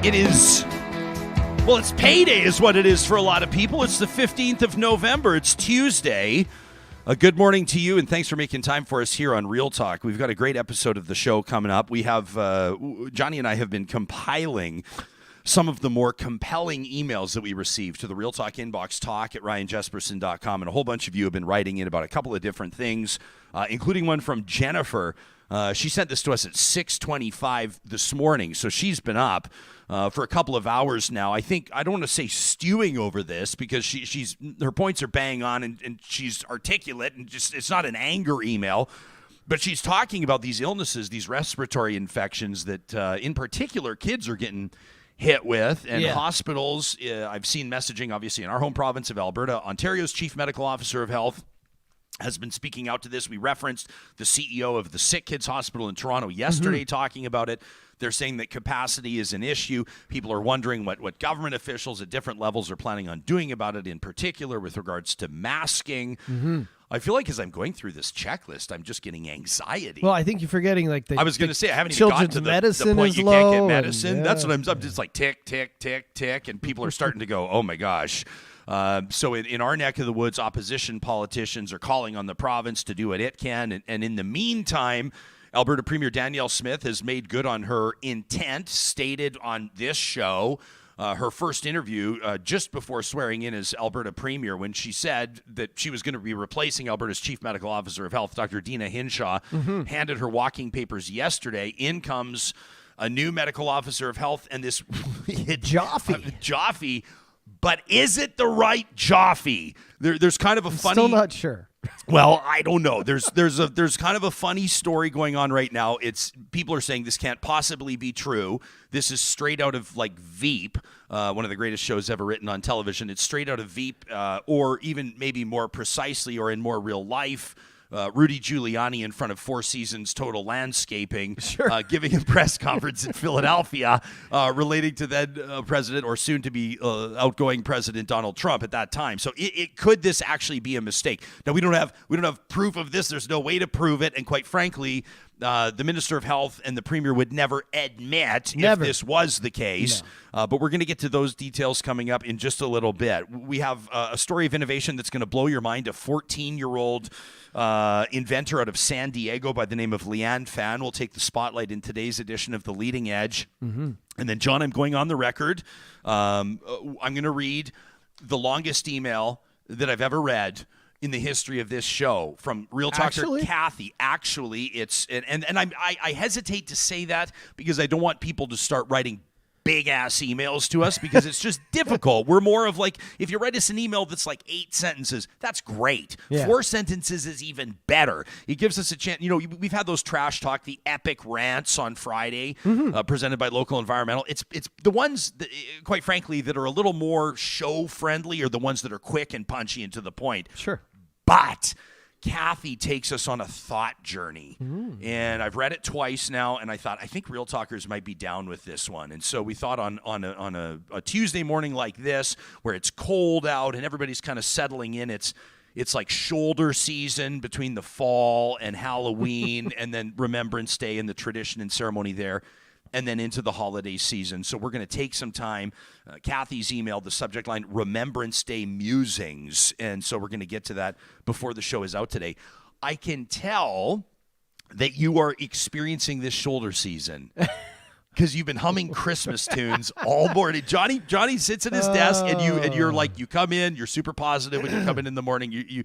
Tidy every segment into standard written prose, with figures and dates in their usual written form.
It is, well, it's payday is what it is for a lot of people. It's the 15th of November. It's Tuesday. A good morning to you, and thanks for making time for us here on Real Talk. We've got a great episode of the show coming up. We have, Johnny and I have been compiling some of the more compelling emails that we received to the Real Talk inbox, talk@ryanjesperson.com, and a whole bunch of you have been writing in about a couple of different things, including one from Jennifer. She sent this to us at 6:25 this morning, so she's been up for a couple of hours now. I don't want to say stewing over this because she's her points are bang on and she's articulate and just it's not an anger email, but she's talking about these illnesses, these respiratory infections that in particular kids are getting hit with, and hospitals. I've seen messaging, obviously, in our home province of Alberta. Ontario's Chief Medical Officer of Health has been speaking out to this. We referenced the CEO of the Sick Kids Hospital in Toronto yesterday talking about it. They're saying that capacity is an issue. People are wondering what government officials at different levels are planning on doing about it, in particular with regards to masking. I feel like as I'm going through this checklist, I'm just getting anxiety. Well, I think you're forgetting I was going to say, I haven't even gotten to the point you can't get medicine. That's what I'm just like tick, tick, tick, tick, and people are starting to go, oh my gosh. So in our neck of the woods, opposition politicians are calling on the province to do what it can. And in the meantime, Alberta Premier Danielle Smith has made good on her intent stated on this show. Her first interview just before swearing in as Alberta Premier, when she said that she was going to be replacing Alberta's Chief Medical Officer of Health, Dr. Deena Hinshaw, handed her walking papers yesterday. In comes a new medical officer of health, and this Joffe. But is it the right Joffe? There's kind of a funny. Still not sure. Well, I don't know. There's kind of a funny story going on right now. People are saying this can't possibly be true. This is straight out of like Veep, one of the greatest shows ever written on television. It's straight out of Veep, or even maybe more precisely, or in more real life. Rudy Giuliani in front of Four Seasons Total Landscaping, giving a press conference in Philadelphia relating to then President, or soon to be outgoing President Donald Trump at that time. So could this actually be a mistake? Now we don't have proof of this. There's no way to prove it, and quite frankly, the Minister of Health and the Premier would never admit if this was the case. No. But we're going to get to those details coming up in just a little bit. We have a story of innovation that's going to blow your mind. A 14-year-old inventor out of San Diego by the name of Leanne Fan will take the spotlight in today's edition of the Leading Edge. And then, John, I'm going on the record. I'm going to read the longest email that I've ever read in the history of this show from Real Talker Kathy. Actually, it's and I hesitate to say that because I don't want people to start writing big ass emails to us because it's just difficult. We're more of like, if you write us an email that's like 8 sentences, that's great. 4 sentences is even better. It gives us a chance. You know, we've had those trash talk, the epic rants on Friday, presented by Local Environmental. It's the ones that, quite frankly, that are a little more show friendly, are the ones that are quick and punchy and to the point. Sure. But Kathy takes us on a thought journey, and I've read it twice now, and I thought, I think Real Talkers might be down with this one. And so we thought on a Tuesday morning like this, where it's cold out and everybody's kind of settling in, it's like shoulder season between the fall and Halloween and then Remembrance Day and the tradition and ceremony there, and then into the holiday season. So we're going to take some time. Kathy's emailed the subject line, Remembrance Day Musings. And so we're going to get to that before the show is out today. I can tell that you are experiencing this shoulder season because you've been humming Christmas tunes all morning. Johnny sits at his desk, and you're like, you come in, you're super positive when you come in the morning. You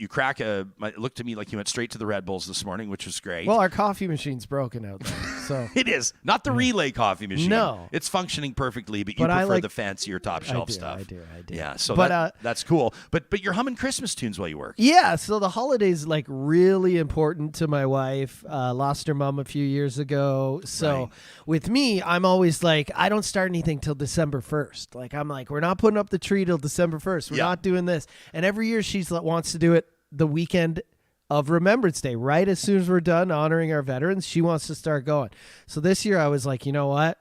crack it looked to me like you went straight to the Red Bulls this morning, which was great. Well, our coffee machine's broken out there, so it is not the relay coffee machine. No, it's functioning perfectly, but you prefer the fancier top shelf stuff. I do. Yeah, so that's cool. But you're humming Christmas tunes while you work. Yeah, so the holidays like really important to my wife. Lost her mom a few years ago. So with me, I'm always like, I don't start anything till December 1st. Like, I'm like, we're not putting up the tree till December 1st. We're not doing this. And every year she wants to do it the weekend of Remembrance Day, right as soon as we're done honoring our veterans. She wants to start going. So this year I was like, you know what?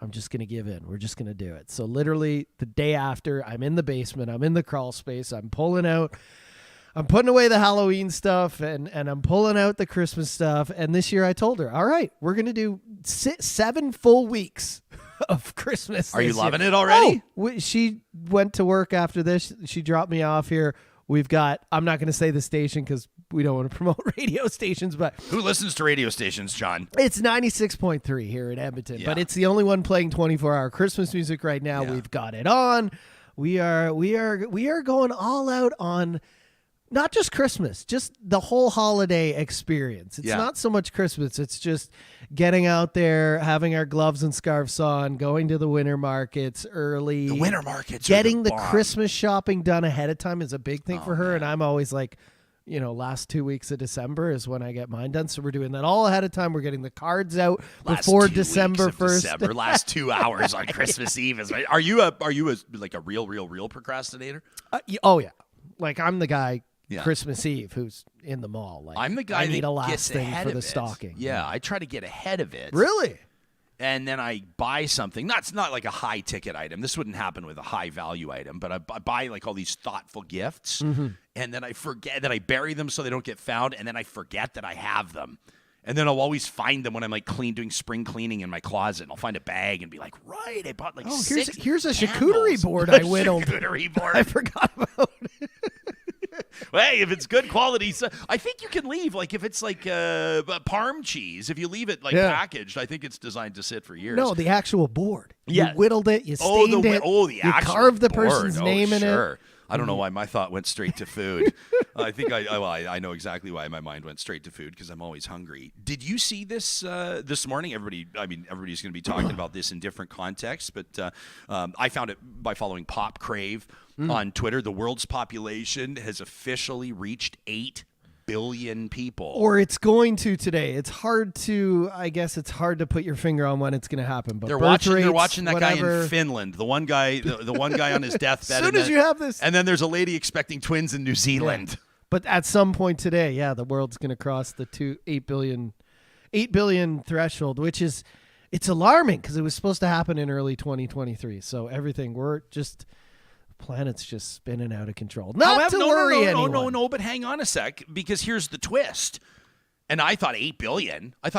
I'm just going to give in. We're just going to do it. So literally the day after, I'm in the basement. I'm in the crawl space. I'm pulling out. I'm putting away the Halloween stuff and I'm pulling out the Christmas stuff. And this year I told her, all right, we're going to do 7 full weeks of Christmas. Are you this year. loving it already? She went to work after this. She dropped me off here. We've got, I'm not going to say the station because we don't want to promote radio stations, but Who listens to radio stations, John? it's 96.3 here in Edmonton, Yeah. but it's the only one playing 24-hour Christmas music right now. Yeah. We've got it on. We are going all out on not just Christmas, just the whole holiday experience. It's Yeah. not so much Christmas. It's just getting out there, having our gloves and scarves on, going to the winter markets early. The winter markets. Getting are the bomb. Christmas shopping done ahead of time is a big thing for her. man. And I'm always like, last 2 weeks of December is when I get mine done. So we're doing that all ahead of time. We're getting the cards out Last before 2 December weeks of 1st. December, last 2 hours on Christmas Eve is. Are you like a real procrastinator? Oh yeah, like I'm the guy Yeah. Christmas Eve who's in the mall. Like I'm the guy I need that a last gets thing ahead for of the it. stocking. Yeah, I try to get ahead of it. Really? And then I buy something. It's not like a high ticket item. This wouldn't happen with a high value item, but I buy like all these thoughtful gifts, and then I forget that I bury them so they don't get found, and then I forget that I have them. And then I'll always find them when I'm like doing spring cleaning in my closet. And I'll find a bag and be like, right, I bought like Oh, six here's a candles. charcuterie board I whittled. Charcuterie board. I forgot about it. Well, hey, if it's good quality, so I think you can leave. Like if it's like parm cheese, if you leave it like packaged, I think it's designed to sit for years. No, the actual board. Yeah. You whittled it. You stained it. The you actual carved the board. person's name in it. I don't know why my thought went straight to food. I think I know exactly why my mind went straight to food because I'm always hungry. Did you see this this morning? Everybody's going to be talking about this in different contexts, but I found it by following Pop Crave on Twitter. The world's population has officially reached 8 billion people. Or it's going to today. It's hard to put your finger on when it's going to happen. But They're birth watching rates, that whatever. guy in Finland. The one guy, the one guy on his deathbed. As soon as you have this, and then there's a lady expecting twins in New Zealand. But at some point today, the world's going to cross the 8 billion threshold, which is it's alarming because it was supposed to happen in early 2023. So planet's just spinning out of control. Not to worry anyone. No, but hang on a sec, because here's the twist. And I thought 8 billion. I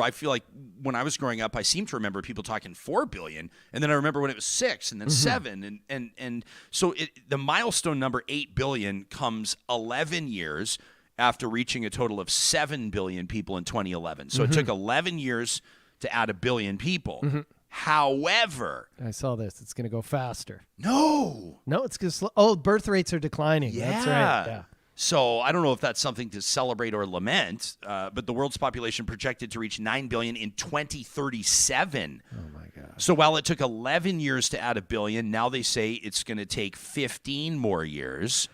feel like when I was growing up, I seem to remember people talking 4 billion. And then I remember when it was 6 and then 7. And so the milestone number 8 billion comes 11 years after reaching a total of 7 billion people in 2011. So it took 11 years to add 1 billion people. However, I saw this. It's going to go faster. No, it's going to birth rates are declining. Yeah. That's right. Yeah. So I don't know if that's something to celebrate or lament, but the world's population projected to reach 9 billion in 2037. Oh my God. So while it took 11 years to add 1 billion, now they say it's going to take 15 more years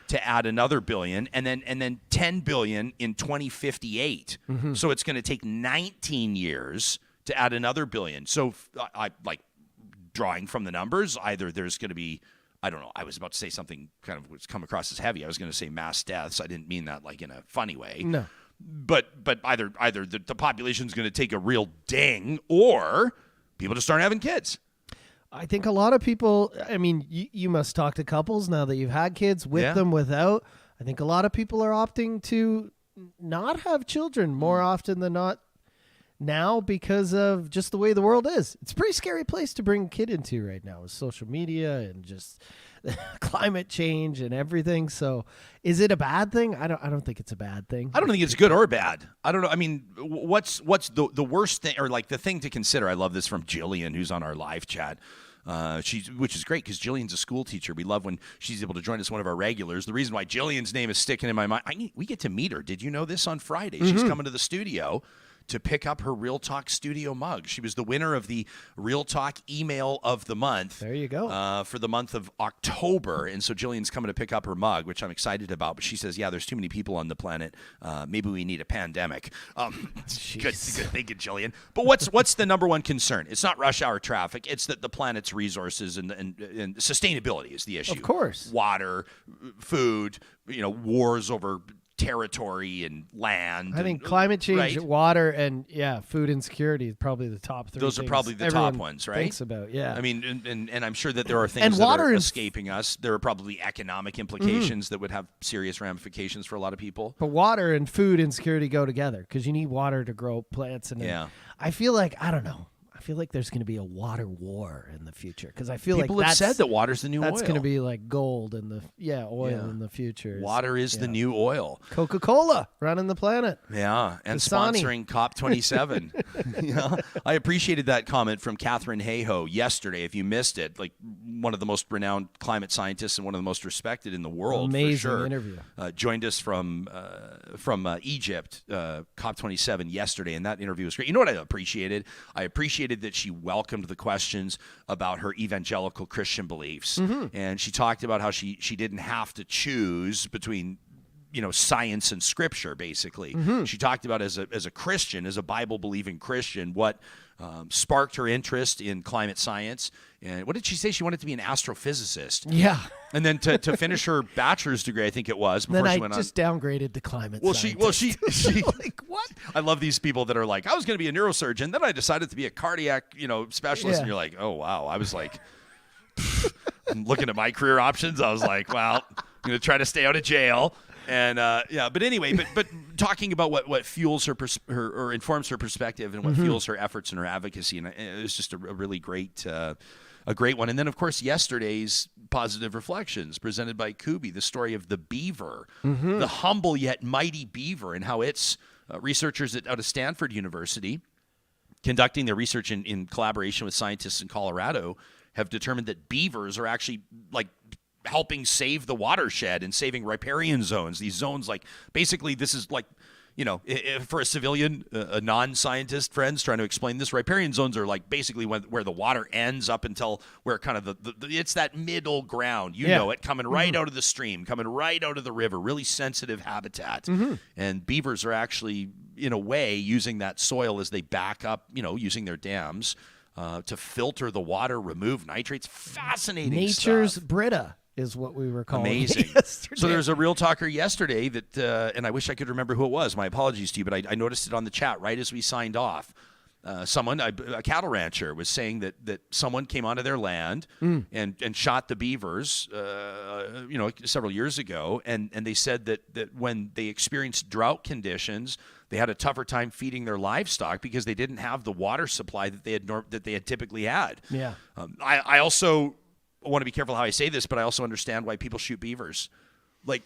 to add another billion, and then 10 billion in 2058. So it's going to take 19 years to add another billion. So I like drawing from the numbers, either there's going to be, I don't know, I was about to say something kind of was come across as heavy. I was going to say mass deaths. I didn't mean that like in a funny way. No. But either the population's going to take a real ding, or people just aren't having kids. I think a lot of people, you must talk to couples now that you've had kids, with them, without. I think a lot of people are opting to not have children more often than not now because of just the way the world is. It's a pretty scary place to bring a kid into right now with social media and just climate change and everything. So is it a bad thing? I don't think it's a bad thing. I don't think it's good or bad. I don't know. I mean, what's the worst thing, or like the thing to consider? I love this from Jillian, who's on our live chat. Which is great because Jillian's a school teacher. We love when she's able to join us, one of our regulars. The reason why Jillian's name is sticking in my mind, we get to meet her. Did you know this on Friday? She's coming to the studio to pick up her Real Talk Studio mug. She was the winner of the Real Talk Email of the Month. There you go. For the month of October. And so Jillian's coming to pick up her mug, which I'm excited about. But she says, there's too many people on the planet. Maybe we need a pandemic. Good thinking, Jillian. But what's the number one concern? It's not rush hour traffic. It's that the planet's resources and sustainability is the issue. Of course. Water, food, wars over territory and land. I think climate change, right? water, and food insecurity is probably the top three. Those are things probably the everyone top ones, right? Thinks about, I mean, and I'm sure that there are things And that water are and escaping us. There are probably economic implications that would have serious ramifications for a lot of people. But water and food insecurity go together because you need water to grow plants. And I feel like, I don't know. I feel like there's going to be a water war in the future because I feel People like have said that water's the new oil. That's going to be like gold in the oil in the future. Water is the new oil. Coca-Cola running the planet. Yeah, and Dasani. sponsoring COP27. I appreciated that comment from Catherine Hayhoe yesterday. If you missed it, like one of the most renowned climate scientists and one of the most respected in the world. Amazing for sure. interview. Joined us from Egypt, COP27 yesterday, and that interview was great. You know what I appreciated? I appreciated that she welcomed the questions about her evangelical Christian beliefs, and she talked about how she didn't have to choose between science and scripture. Basically, she talked about as a Christian, as a Bible believing Christian, what sparked her interest in climate science. And what did she say? She wanted to be an astrophysicist. Yeah. And then to finish her bachelor's degree, I think it was. Before then she I went just downgraded to climate scientist. She like, what? I love these people that are like, I was going to be a neurosurgeon, then I decided to be a cardiac, specialist. And you're like, oh wow. I was like, looking at my career options. I was like, well, I'm going to try to stay out of jail. And but anyway, but talking about what fuels her or informs her perspective and what fuels her efforts and her advocacy, and it was just a really great. A great one. And then, of course, yesterday's Positive Reflections presented by Kubi, the story of the beaver, the humble yet mighty beaver, and how its researchers out of Stanford University, conducting their research in collaboration with scientists in Colorado, have determined that beavers are actually like helping save the watershed and saving riparian zones. These zones, like, basically this is like, for a civilian, a non-scientist friends trying to explain this, riparian zones are like basically where the water ends up until where kind of it's that middle ground, know it, coming right out of the stream, coming right out of the river, really sensitive habitat. And beavers are actually, in a way, using that soil as they back up, using their dams to filter the water, remove nitrates. Fascinating Nature's stuff. Brita is what we were calling Amazing. it yesterday. So there's a real talker yesterday that, and I wish I could remember who it was. My apologies to you, but I noticed it on the chat right as we signed off. Someone, a cattle rancher, was saying that someone came onto their land and shot the beavers, several years ago, and they said that when they experienced drought conditions, they had a tougher time feeding their livestock because they didn't have the water supply that they had typically had. Yeah. I also want to be careful how I say this, but I also understand why people shoot beavers. Like,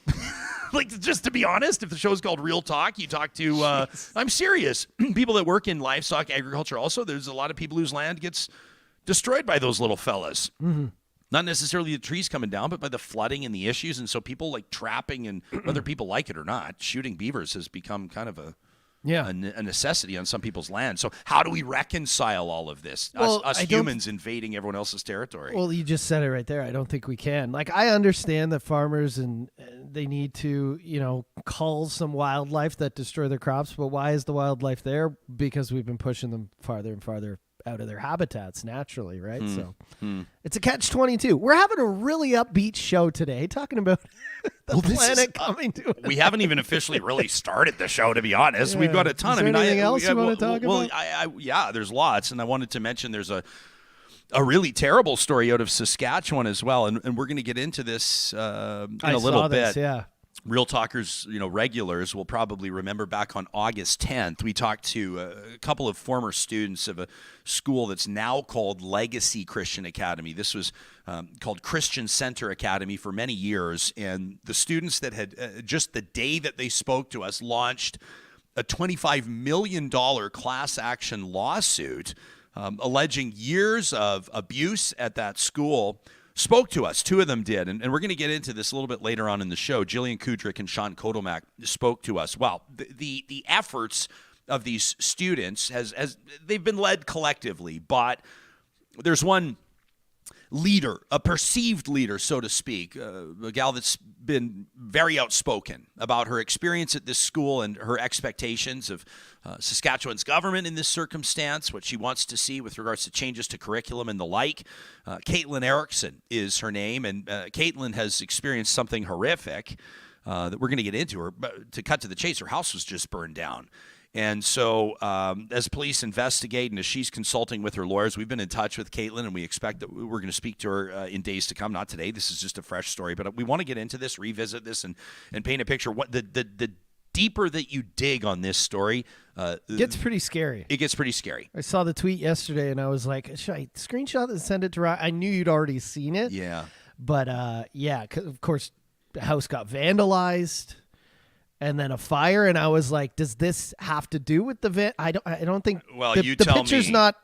just to be honest, if the show's called Real Talk, you talk to, I'm serious, people that work in livestock agriculture also, there's a lot of people whose land gets destroyed by those little fellas. Not necessarily the trees coming down, but by the flooding and the issues. And so people like trapping, and whether people like it or not, shooting beavers has become kind of a necessity on some people's land. So how do we reconcile all of this? Well, us humans invading everyone else's territory. Well, you just said it right there. I don't think we can. Like, I understand that farmers and they need to, cull some wildlife that destroy their crops. But why is the wildlife there? Because we've been pushing them farther and farther out of their habitats naturally, right? So it's a catch-22. We're having a really upbeat show today, talking about the planet coming to us. We haven't even officially really started the show, to be honest. We've got a ton. Is there anything else you want to talk about? Yeah, there's lots, and I wanted to mention there's a really terrible story out of Saskatchewan as well, and we're going to get into this in a little bit. Yeah. Real Talkers, regulars will probably remember back on August 10th, we talked to a couple of former students of a school that's now called Legacy Christian Academy. This was called Christian Center Academy for many years, and the students that had, just the day that they spoke to us, launched a $25 million class action lawsuit alleging years of abuse at that school. Spoke to us. Two of them did, and we're going to get into this a little bit later on in the show. Jillian Kudryk and Sean Kotelmach spoke to us. Well, the efforts of these students has they've been led collectively, but there's one leader, a perceived leader, so to speak, a gal that's been very outspoken about her experience at this school and her expectations of Saskatchewan's government in this circumstance, what she wants to see with regards to changes to curriculum and the like. Caitlin Erickson is her name, and Caitlin has experienced something horrific. that we're going to get into. Her, but to cut to the chase, her house was just burned down. And so as police investigate and as she's consulting with her lawyers, we've been in touch with Caitlin, and we expect that we're going to speak to her in days to come. Not today. This is just a fresh story. But we want to get into this, revisit this, and paint a picture. What the deeper that you dig on this story, it gets pretty scary. It gets pretty scary. I saw the tweet yesterday, and I was like, should I screenshot and send it to Ryan? I knew you'd already seen it. Yeah. But, yeah, 'cause of course, the house got vandalized. And then a fire, and I was like, "Does this have to do with the I don't think. Well, the tell picture's me. Not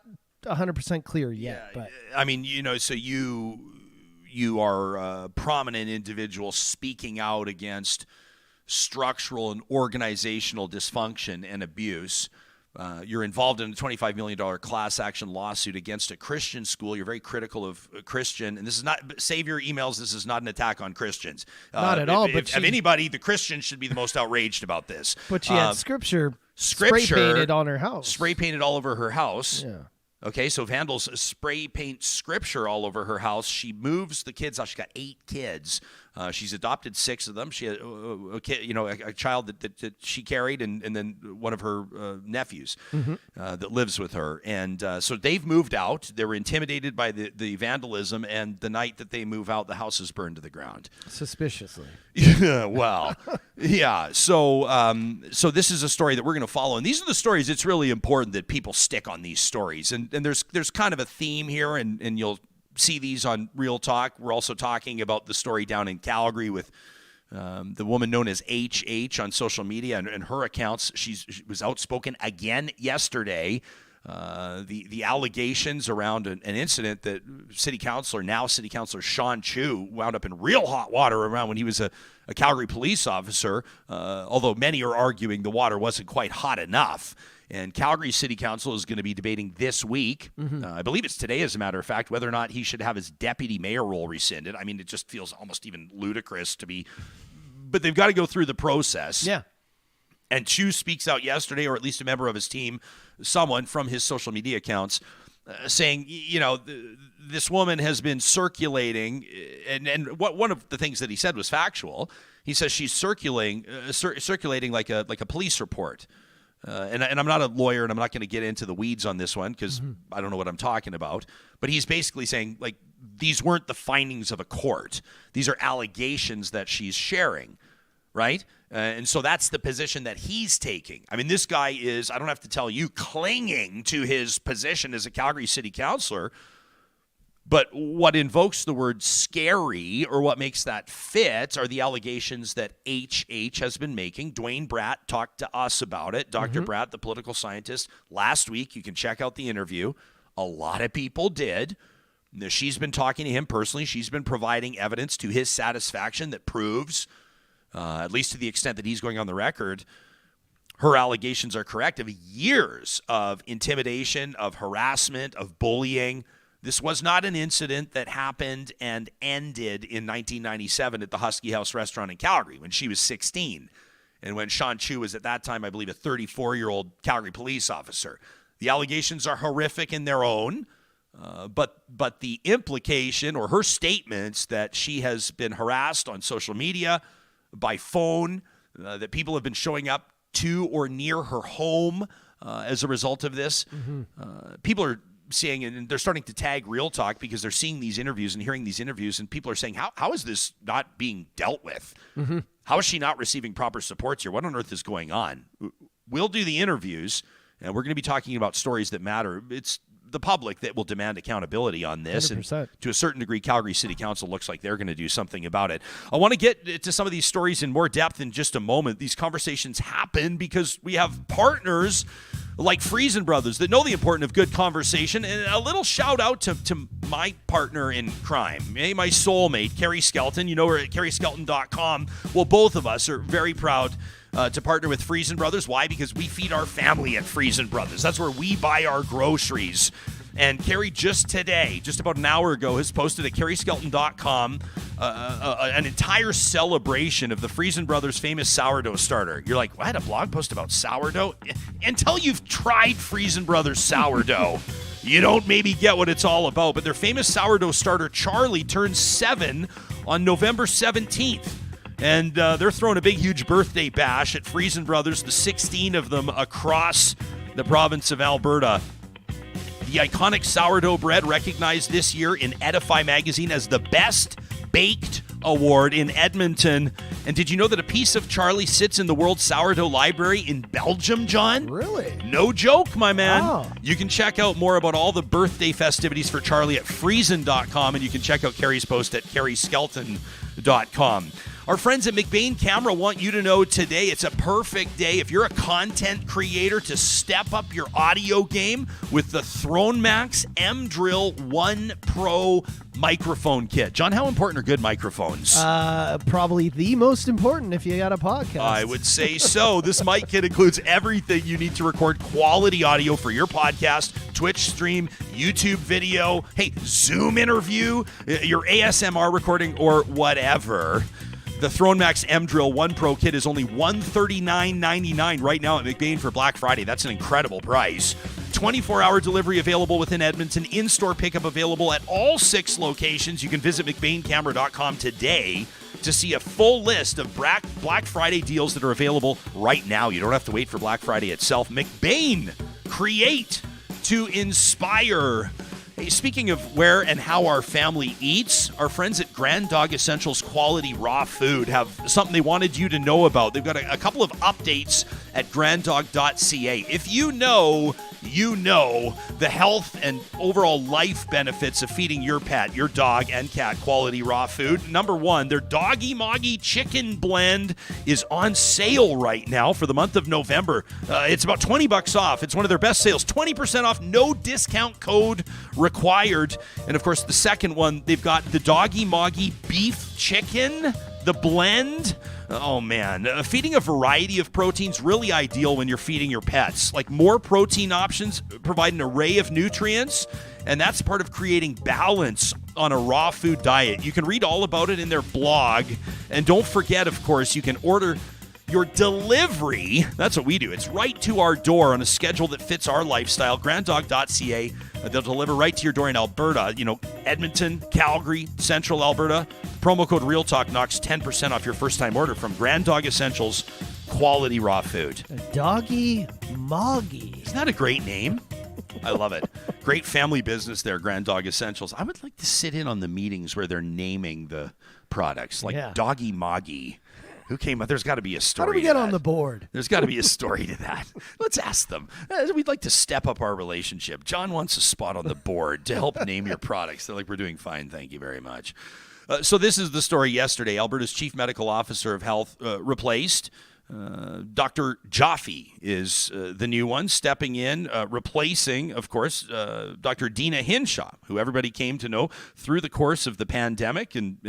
100% clear yet. Yeah, but I mean, so you are a prominent individual speaking out against structural and organizational dysfunction and abuse. You're involved in a $25 million class action lawsuit against a Christian school. You're very critical of Christian, and this is not, save your emails, this is not an attack on Christians. Not at all. If anybody, the Christians should be the most outraged about this. But she had scripture spray painted on her house. Spray painted all over her house. Yeah. Okay, so vandals spray paint scripture all over her house. She moves the kids out. She's got 8 kids. She's adopted 6 of them. She had a child that she carried, and then one of her nephews that lives with her. And so they've moved out. They were intimidated by the vandalism, and the night that they move out, the house is burned to the ground. Suspiciously. Yeah, well, yeah. So this is a story that we're going to follow, and these are the stories. It's really important that people stick on these stories, and there's kind of a theme here, and you'll see these on Real Talk. We're also talking about the story down in Calgary with the woman known as HH on social media and her accounts. She was outspoken again yesterday. The allegations around an incident that City Councillor Sean Chu wound up in real hot water around when he was a Calgary police officer, although many are arguing the water wasn't quite hot enough. And Calgary City Council is going to be debating this week, I believe it's today as a matter of fact, whether or not he should have his deputy mayor role rescinded. I mean, it just feels almost even ludicrous to be, but they've got to go through the process. Yeah. And Chu speaks out yesterday, or at least a member of his team, someone from his social media accounts, saying, this woman has been circulating, and one of the things that he said was factual. He says she's circulating like a police report. And I'm not a lawyer, and I'm not going to get into the weeds on this one because I don't know what I'm talking about. But he's basically saying, like, these weren't the findings of a court. These are allegations that she's sharing, right? And so that's the position that he's taking. I mean, this guy is, I don't have to tell you, clinging to his position as a Calgary City Councillor. But what invokes the word scary, or what makes that fit, are the allegations that HH has been making. Dwayne Bratt talked to us about it. Dr. Bratt, the political scientist, last week. You can check out the interview. A lot of people did. She's been talking to him personally. She's been providing evidence to his satisfaction that proves, at least to the extent that he's going on the record, her allegations are correct, of years of intimidation, of harassment, of bullying. This was not an incident that happened and ended in 1997 at the Husky House restaurant in Calgary when she was 16. And when Sean Chu was at that time, I believe, a 34-year-old Calgary police officer. The allegations are horrific in their own, but the implication, or her statements, that she has been harassed on social media, by phone, that people have been showing up to or near her home as a result of this. People are seeing, and they're starting to tag Real Talk because they're seeing these interviews and hearing these interviews, and people are saying, how is this not being dealt with? How is she not receiving proper supports here? What on earth is going on? We'll do the interviews, and we're going to be talking about stories that matter. It's the public that will demand accountability on this. 100%. And to a certain degree, Calgary City Council looks like they're going to do something about it. I want to get to some of these stories in more depth in just a moment. These conversations happen because we have partners like Finsen Brothers that know the importance of good conversation. And a little shout out to my partner in crime, my soulmate, Carrie Skelton. You know her at carrieskelton.com. Well, both of us are very proud to partner with Finsen Brothers. Why? Because we feed our family at Finsen Brothers. That's where we buy our groceries. And Carrie just today, just about an hour ago, has posted at carrieskelton.com an entire celebration of the Finsen Brothers' famous sourdough starter. You're like, I had a blog post about sourdough? Until you've tried Finsen Brothers sourdough, you don't maybe get what it's all about. But their famous sourdough starter, Charlie, turns 7 on November 17th. And they're throwing a big, huge birthday bash at Friesen Brothers, the 16 of them across the province of Alberta. The iconic sourdough bread recognized this year in Edify magazine as the best baked award in Edmonton. And did you know that a piece of Charlie sits in the World Sourdough Library in Belgium, John? Really? No joke, my man. Wow. You can check out more about all the birthday festivities for Charlie at friesen.com, and you can check out Carrie's post at carrieskelton.com. Our friends at McBain Camera want you to know today it's a perfect day if you're a content creator to step up your audio game with the Throne Max M-Drill 1 Pro microphone kit. John, how important are good microphones? Probably the most important if you got a podcast. I would say so. This mic kit includes everything you need to record quality audio for your podcast, Twitch stream, YouTube video, hey, Zoom interview, your ASMR recording, or whatever. The Throne Max M-Drill 1 Pro kit is only $139.99 right now at McBain for Black Friday. That's an incredible price. 24-hour delivery available within Edmonton. In-store pickup available at all 6 locations. You can visit McBainCamera.com today to see a full list of Black Friday deals that are available right now. You don't have to wait for Black Friday itself. McBain, create to inspire. Hey, speaking of where and how our family eats, our friends at Grand Dog Essentials Quality Raw Food have something they wanted you to know about. They've got a couple of updates at granddog.ca. If you know the health and overall life benefits of feeding your pet, your dog and cat quality raw food. Number 1, their Doggy Moggy Chicken Blend is on sale right now for the month of November. It's about $20 off. It's one of their best sales. 20% off, no discount code required. And of course, the second one, they've got the Doggy Moggy Beef Chicken, the blend. Oh, man. Feeding a variety of proteins really ideal when you're feeding your pets. Like, more protein options provide an array of nutrients, and that's part of creating balance on a raw food diet. You can read all about it in their blog. And don't forget, of course, you can order your delivery. That's what we do. It's right to our door on a schedule that fits our lifestyle. granddog.ca. They'll deliver right to your door in Alberta. You know, Edmonton, Calgary, Central Alberta. Promo code RealTalk knocks 10% off your first-time order from Grand Dog Essentials Quality Raw Food. Doggy Moggy. Isn't that a great name? I love it. Great family business there, Grand Dog Essentials. I would like to sit in on the meetings where they're naming the products, like Doggy Moggy. Who came up? There's got to be a story. How do we get on the board? There's got to be a story to that. Let's ask them. We'd like to step up our relationship. John wants a spot on the board to help name your products. They're like, we're doing fine. Thank you very much. So this is the story yesterday. Alberta's Chief Medical Officer of Health replaced. Dr. Joffe is the new one, stepping in, replacing, of course, Dr. Deena Hinshaw, who everybody came to know through the course of the pandemic. And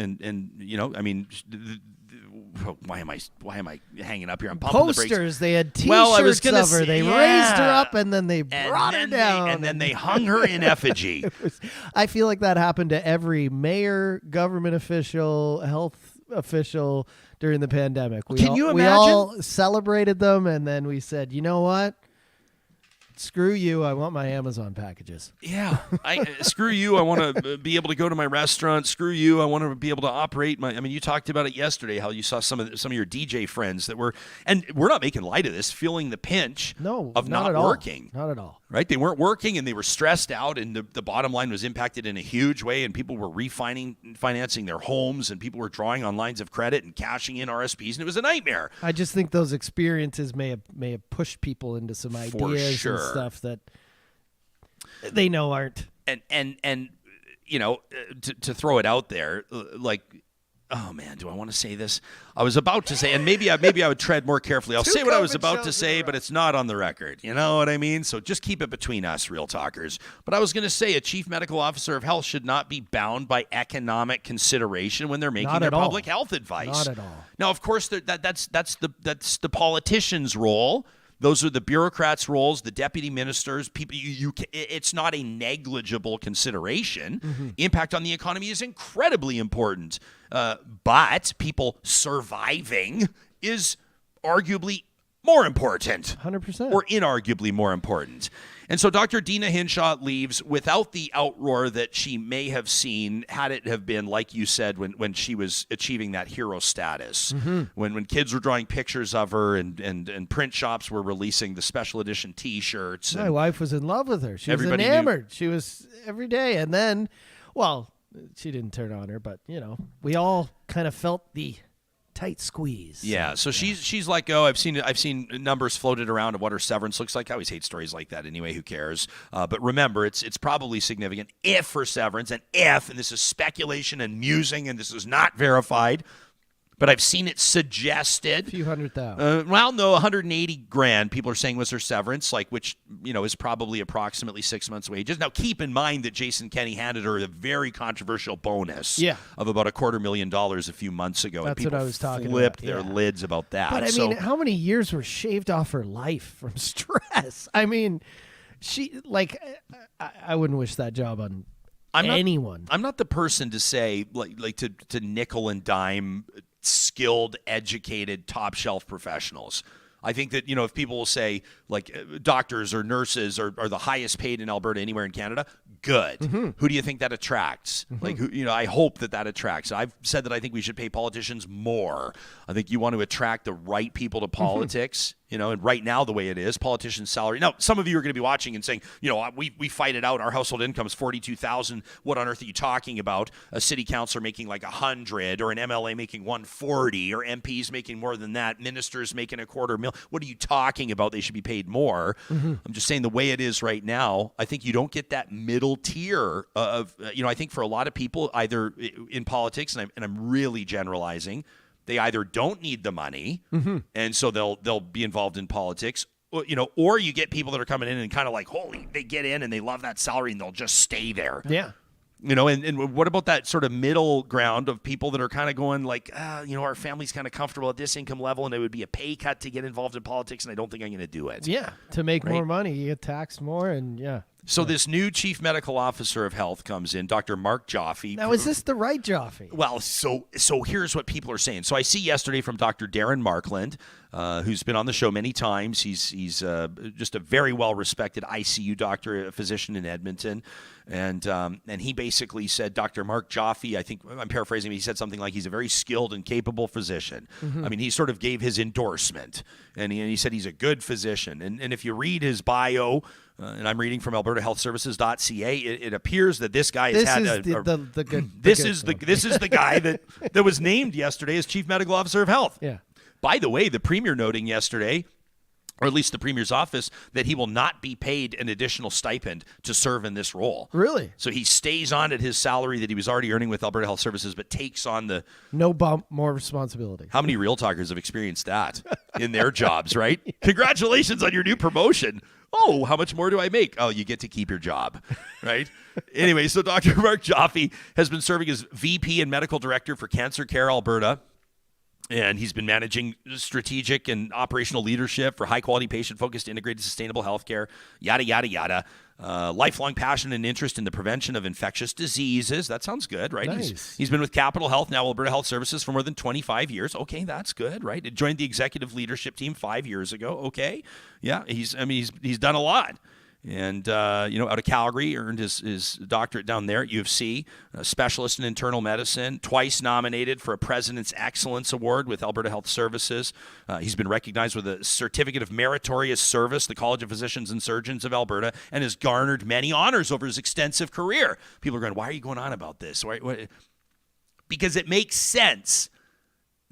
you know, I mean, why am I hanging up here? I'm pumping Posters, the brakes. they had T-shirts of her. They raised her up and then they brought her down. And then they hung her in effigy. I feel like that happened to every mayor, government official, health official during the pandemic. Can you imagine? We all celebrated them, and then we said, you know what? Screw you. I want my Amazon packages. Yeah. Screw you. I want to be able to go to my restaurant. Screw you. I want to be able to operate my. I mean, you talked about it yesterday, how you saw some of your DJ friends that were, and we're not making light of this, feeling the pinch of not working. Not at all. Right? They weren't working and they were stressed out, and the bottom line was impacted in a huge way, and people were financing their homes, and people were drawing on lines of credit and cashing in RSPs, and it was a nightmare. I just think those experiences may have pushed people into some ideas and stuff that they know aren't. And you know, to throw it out there, like, oh man, do I want to say this? I was about to say, and maybe I would tread more carefully. I'll say what I was about to say, but it's not on the record. You know what I mean? So just keep it between us, real talkers. But I was going to say a chief medical officer of health should not be bound by economic consideration when they're making their public health advice. Not at all. Now, of course, that's the politician's role. Those are the bureaucrats' roles, the deputy ministers. People, it's not a negligible consideration. Mm-hmm. Impact on the economy is incredibly important, but people surviving is arguably more important. 100%. Or inarguably more important. And so Dr. Deena Hinshaw leaves without the outroar that she may have seen had it have been, like you said, when she was achieving that hero status. When kids were drawing pictures of her and print shops were releasing the special edition T-shirts. My wife was in love with her. She was Everybody enamored. She was every day. And then, well, she didn't turn on her, but, we all kind of felt the tight squeeze. Yeah, so she's like, oh, I've seen numbers floated around of what her severance looks like. I always hate stories like that anyway. Who cares? But remember, it's probably significant if her severance, and this is speculation and musing, and this is not verified. But I've seen it suggested. A few $100,000. Well, no, $180,000 people are saying was her severance, which, is probably approximately 6 months' wages. Now, keep in mind that Jason Kenney handed her a very controversial bonus of about $250,000 a few months ago. That's and what I was talking flipped about. their lids about that. But, I mean, how many years were shaved off her life from stress? I mean, she, I wouldn't wish that job on anyone. I'm not the person to say, to nickel and dime skilled, educated, top shelf professionals. I think that, if people will say doctors or nurses are the highest paid in Alberta anywhere in Canada, good. Who do you think that attracts? I hope that attracts. I've said that I think we should pay politicians more. I think you want to attract the right people to politics. And right now the way it is, politicians' salary. Now, some of you are going to be watching and saying, we fight it out. Our household income is $42,000. What on earth are you talking about? A city councillor making $100, or an MLA making $140, or MPs making more than that, ministers making $250,000. What are you talking about? They should be paid more. I'm just saying the way it is right now, I think you don't get that middle tier of, I think for a lot of people, either in politics, and I'm really generalizing, they either don't need the money, and so they'll be involved in politics, or you get people that are coming in and kind of they get in and they love that salary and they'll just stay there. Yeah. And what about that sort of middle ground of people that are kind of going our family's kind of comfortable at this income level and it would be a pay cut to get involved in politics and I don't think I'm going to do it. Yeah. To make more money, you get taxed more and So this new chief medical officer of health comes in, Dr. Mark Joffe. Now, is this the right Joffe? Well, so here's what people are saying. So I see yesterday from Dr. Darren Markland, who's been on the show many times. He's just a very well-respected ICU doctor, a physician in Edmonton. And he basically said, Dr. Mark Joffe, I think I'm paraphrasing, he said something like he's a very skilled and capable physician. I mean, he sort of gave his endorsement. And he said he's a good physician. And if you read his bio, and I'm reading from albertahealthservices.ca, it appears that this guy this is the guy that was named yesterday as Chief Medical Officer of Health. Yeah. By the way, the Premier noting yesterday, or at least the Premier's office, that he will not be paid an additional stipend to serve in this role. Really? So he stays on at his salary that he was already earning with Alberta Health Services, but takes on the... No bump, more responsibility. How many Real Talkers have experienced that in their jobs, right? Congratulations on your new promotion. Oh, how much more do I make? Oh, you get to keep your job, right? Anyway, so Dr. Mark Joffe has been serving as VP and Medical Director for Cancer Care Alberta. And he's been managing strategic and operational leadership for high-quality, patient-focused, integrated, sustainable healthcare, yada, yada, yada. Lifelong passion and interest in the prevention of infectious diseases. That sounds good, right? Nice. He's been with Capital Health, now Alberta Health Services, for more than 25 years. Okay, that's good, right? He joined the executive leadership team 5 years ago. Okay, yeah, he's done a lot. And, out of Calgary, earned his doctorate down there at U of C, a specialist in internal medicine, twice nominated for a President's Excellence Award with Alberta Health Services. He's been recognized with a Certificate of Meritorious Service, the College of Physicians and Surgeons of Alberta, and has garnered many honors over his extensive career. People are going, why are you going on about this? Why? Because it makes sense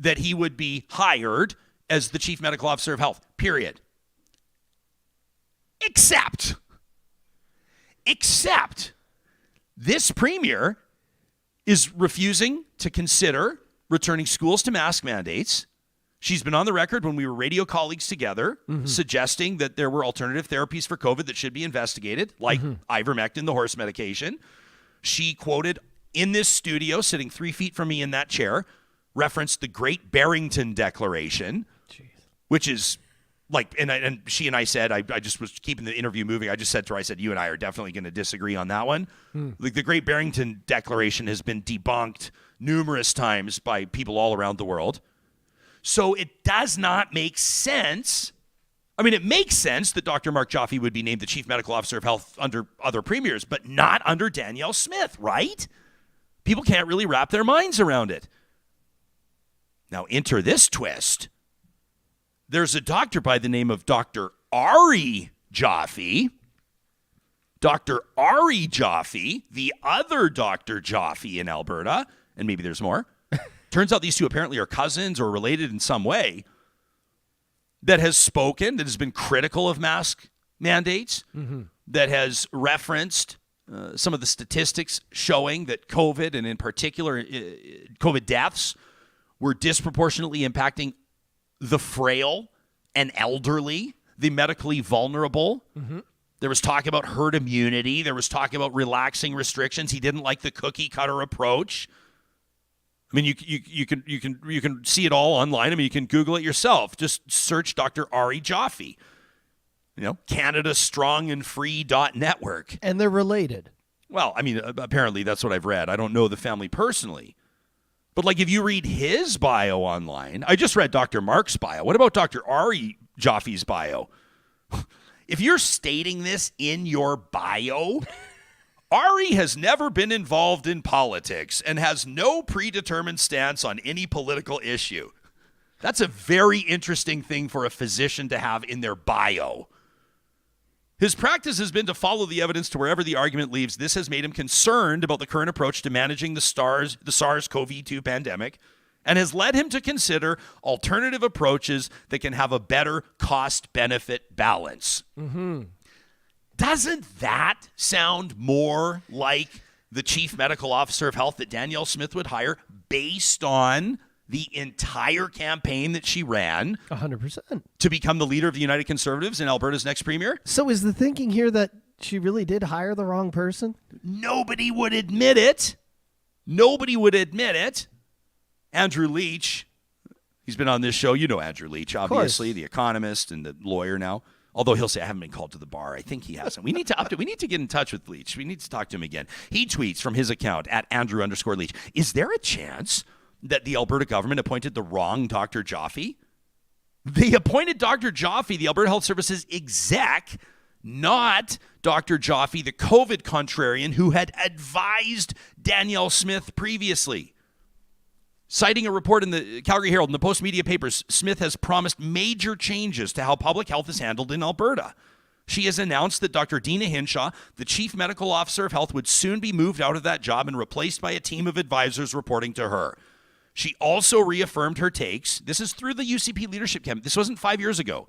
that he would be hired as the Chief Medical Officer of Health, period. Except this Premier is refusing to consider returning schools to mask mandates. She's been on the record when we were radio colleagues together, suggesting that there were alternative therapies for COVID that should be investigated, like ivermectin, the horse medication. She quoted in this studio, sitting 3 feet from me in that chair, referenced the Great Barrington Declaration, which is... and she and I said, I just was keeping the interview moving. I just said to her, I said, you and I are definitely going to disagree on that one. The Great Barrington Declaration has been debunked numerous times by people all around the world. So it does not make sense I mean, it makes sense that Dr. Mark Joffe would be named the Chief Medical Officer of Health under other premiers, but not under Danielle Smith, right? People can't really wrap their minds around it. Now, enter this twist. There's a doctor by the name of Dr. Ari Joffe. Dr. Ari Joffe, the other Dr. Joffe in Alberta, and maybe there's more. Turns out these two apparently are cousins or related in some way, that has spoken, that has been critical of mask mandates, that has referenced some of the statistics showing that COVID, and in particular COVID deaths, were disproportionately impacting the frail and elderly, the medically vulnerable. There was talk about herd immunity. There was talk about relaxing restrictions. He didn't like the cookie cutter approach. I mean, you can see it all online. I mean, you can Google it yourself. Just search Dr. Ari Joffe. CanadaStrongandFree.network. And they're related. Well, I mean, apparently that's what I've read. I don't know the family personally. But like if you read his bio online, I just read Dr. Mark's bio. What about Dr. Ari Joffe's bio? If you're stating this in your bio, Ari has never been involved in politics and has no predetermined stance on any political issue. That's a very interesting thing for a physician to have in their bio. His practice has been to follow the evidence to wherever the argument leads. This has made him concerned about the current approach to managing the SARS-CoV-2 pandemic and has led him to consider alternative approaches that can have a better cost-benefit balance. Doesn't that sound more like the Chief Medical Officer of Health that Danielle Smith would hire based on the entire campaign that she ran 100%. to become the leader of the United Conservatives and Alberta's next premier? So is the thinking here that she really did hire the wrong person? Nobody would admit it. Nobody would admit it. Andrew Leach, he's been on this show. You know Andrew Leach, obviously, the economist and the lawyer now. Although he'll say, I haven't been called to the bar. I think he hasn't. We need to update. We need to get in touch with Leach. We need to talk to him again. He tweets from his account at Andrew_Leach. Is there a chance that the Alberta government appointed the wrong Dr. Joffe? They appointed Dr. Joffe, the Alberta Health Services exec, not Dr. Joffe, the COVID contrarian who had advised Danielle Smith previously. Citing a report in the Calgary Herald and the Post media papers, Smith has promised major changes to how public health is handled in Alberta. She has announced that Dr. Deena Hinshaw, the Chief Medical Officer of Health, would soon be moved out of that job and replaced by a team of advisors reporting to her. She also reaffirmed her takes. This is through the UCP leadership camp. This wasn't 5 years ago.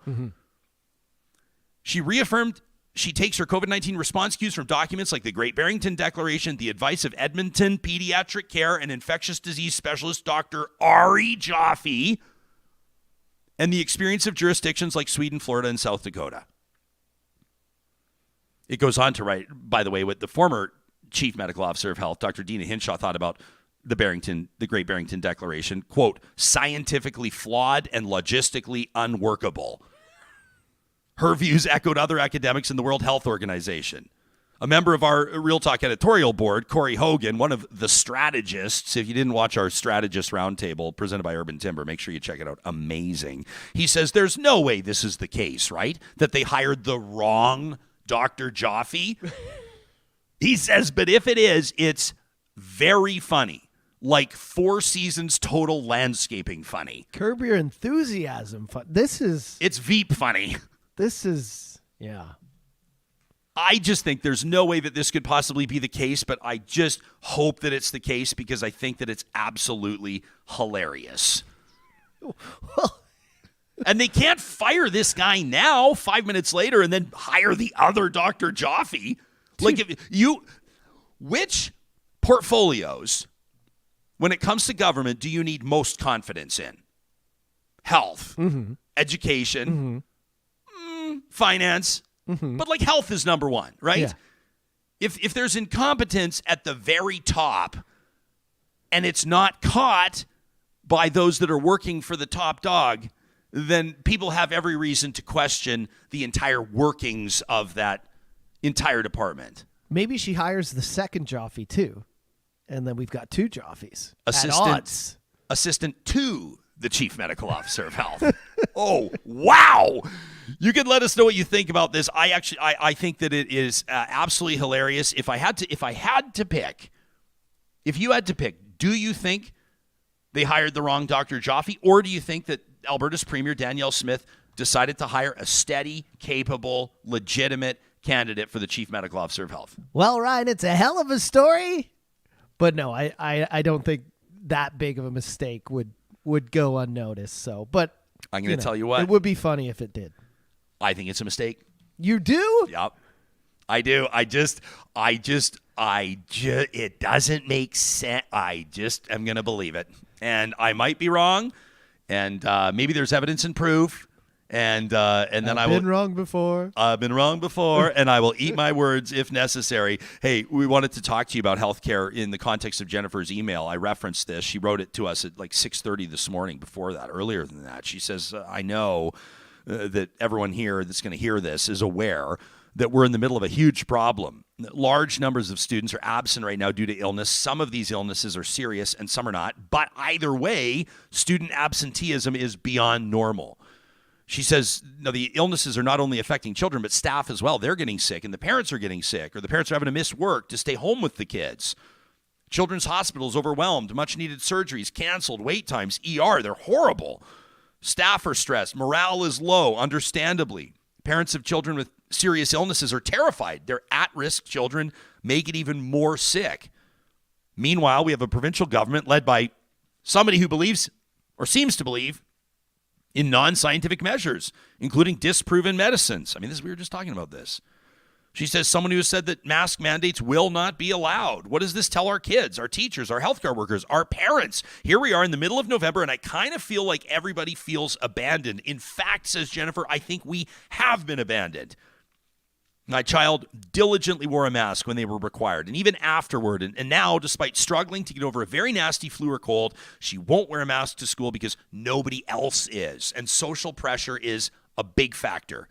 She reaffirmed she takes her COVID-19 response cues from documents like the Great Barrington Declaration, the advice of Edmonton pediatric care and infectious disease specialist Dr. Ari Joffe, and the experience of jurisdictions like Sweden, Florida, and South Dakota. It goes on to write, by the way, what the former Chief Medical Officer of Health, Dr. Deena Hinshaw, thought about the Great Barrington Declaration, quote, scientifically flawed and logistically unworkable. Her views echoed other academics in the World Health Organization. A member of our Real Talk editorial board, Corey Hogan, one of the strategists, if you didn't watch our strategist roundtable presented by Urban Timber, make sure you check it out. Amazing. He says there's no way this is the case, right? That they hired the wrong Dr. Joffe. He says, but if it is, it's very funny. Like Four Seasons Total Landscaping funny. Curb Your Enthusiasm fun. It's Veep funny. Yeah. I just think there's no way that this could possibly be the case, but I just hope that it's the case because I think that it's absolutely hilarious. Well, and they can't fire this guy now 5 minutes later and then hire the other Dr. Joffe. Like which portfolios, when it comes to government, do you need most confidence in? Health, education, finance, but like health is number one, right? Yeah. If there's incompetence at the very top and it's not caught by those that are working for the top dog, then people have every reason to question the entire workings of that entire department. Maybe she hires the second Joffe too, and then we've got two Joffes at odds. Assistant to the Chief Medical Officer of Health. Oh, wow. You can let us know what you think about this. I think that it is absolutely hilarious. If you had to pick, do you think they hired the wrong Dr. Joffe, or do you think that Alberta's Premier Danielle Smith decided to hire a steady, capable, legitimate candidate for the Chief Medical Officer of Health? Well, Ryan, it's a hell of a story, but no, I don't think that big of a mistake would go unnoticed. So, but I'm going to tell you what. It would be funny if it did. I think it's a mistake. You do? Yep. I do. It doesn't make sense. I just am going to believe it. And I might be wrong. And maybe there's evidence and proof. And then I've been wrong before. I've been wrong before, and I will eat my words if necessary. Hey, we wanted to talk to you about healthcare in the context of Jennifer's email. I referenced this. She wrote it to us at like 6:30 this morning. Earlier than that, she says, I know that everyone here that's going to hear this is aware that we're in the middle of a huge problem. Large numbers of students are absent right now due to illness. Some of these illnesses are serious and some are not. But either way, student absenteeism is beyond normal. She says, no, the illnesses are not only affecting children, but staff as well. They're getting sick, and the parents are getting sick, or the parents are having to miss work to stay home with the kids. Children's hospitals overwhelmed, much-needed surgeries canceled, wait times, ER, they're horrible. Staff are stressed, morale is low, understandably. Parents of children with serious illnesses are terrified. Their at-risk children may get even more sick. Meanwhile, we have a provincial government led by somebody who believes, or seems to believe, in non-scientific measures, including disproven medicines. I mean, we were just talking about this. She says someone who has said that mask mandates will not be allowed. What does this tell our kids, our teachers, our healthcare workers, our parents? Here we are in the middle of November, and I kind of feel like everybody feels abandoned. In fact, says Jennifer, I think we have been abandoned. My child diligently wore a mask when they were required, and even afterward. And now, despite struggling to get over a very nasty flu or cold, she won't wear a mask to school because nobody else is. And social pressure is a big factor.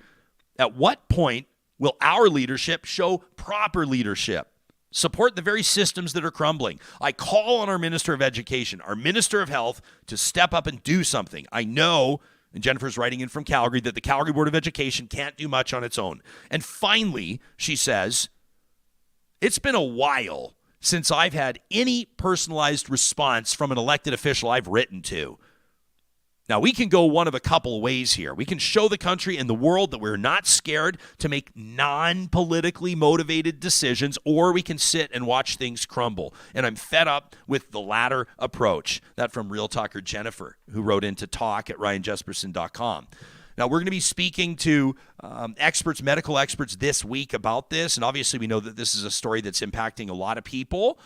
At what point will our leadership show proper leadership? Support the very systems that are crumbling. I call on our Minister of Education, our Minister of Health, to step up and do something. I know, and Jennifer's writing in from Calgary, that the Calgary Board of Education can't do much on its own. And finally, she says, it's been a while since I've had any personalized response from an elected official I've written to. Now, we can go one of a couple ways here. We can show the country and the world that we're not scared to make non-politically motivated decisions, or we can sit and watch things crumble. And I'm fed up with the latter approach. That from Real Talker Jennifer, who wrote into talk@ryanjesperson.com. Now, we're going to be speaking to experts, medical experts this week about this. And obviously, we know that this is a story that's impacting a lot of people.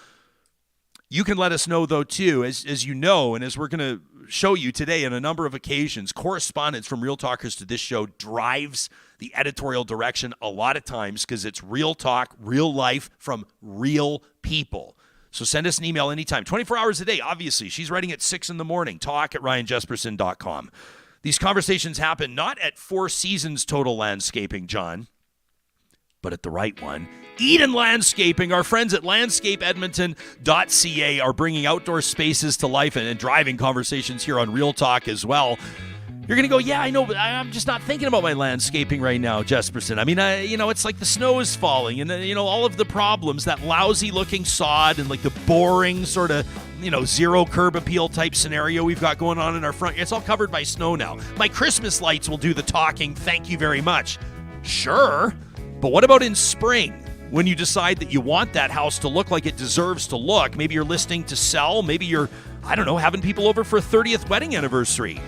You can let us know, though, too, as you know, and as we're going to show you today on a number of occasions, correspondence from Real Talkers to this show drives the editorial direction a lot of times because it's real talk, real life from real people. So send us an email anytime, 24 hours a day, obviously. She's writing at 6 in the morning, talk@ryanjesperson.com. These conversations happen not at Four Seasons Total Landscaping, John, but at the right one. Eden Landscaping, our friends at landscapeedmonton.ca are bringing outdoor spaces to life and driving conversations here on Real Talk as well. You're going to go, yeah, I know, but I'm just not thinking about my landscaping right now, Jesperson. I mean, it's like the snow is falling and, all of the problems, that lousy-looking sod and like the boring sort of, zero curb appeal type scenario we've got going on in our front. It's all covered by snow now. My Christmas lights will do the talking. Thank you very much. Sure, but what about in spring? When you decide that you want that house to look like it deserves to look, maybe you're listing to sell, maybe you're, having people over for a 30th wedding anniversary.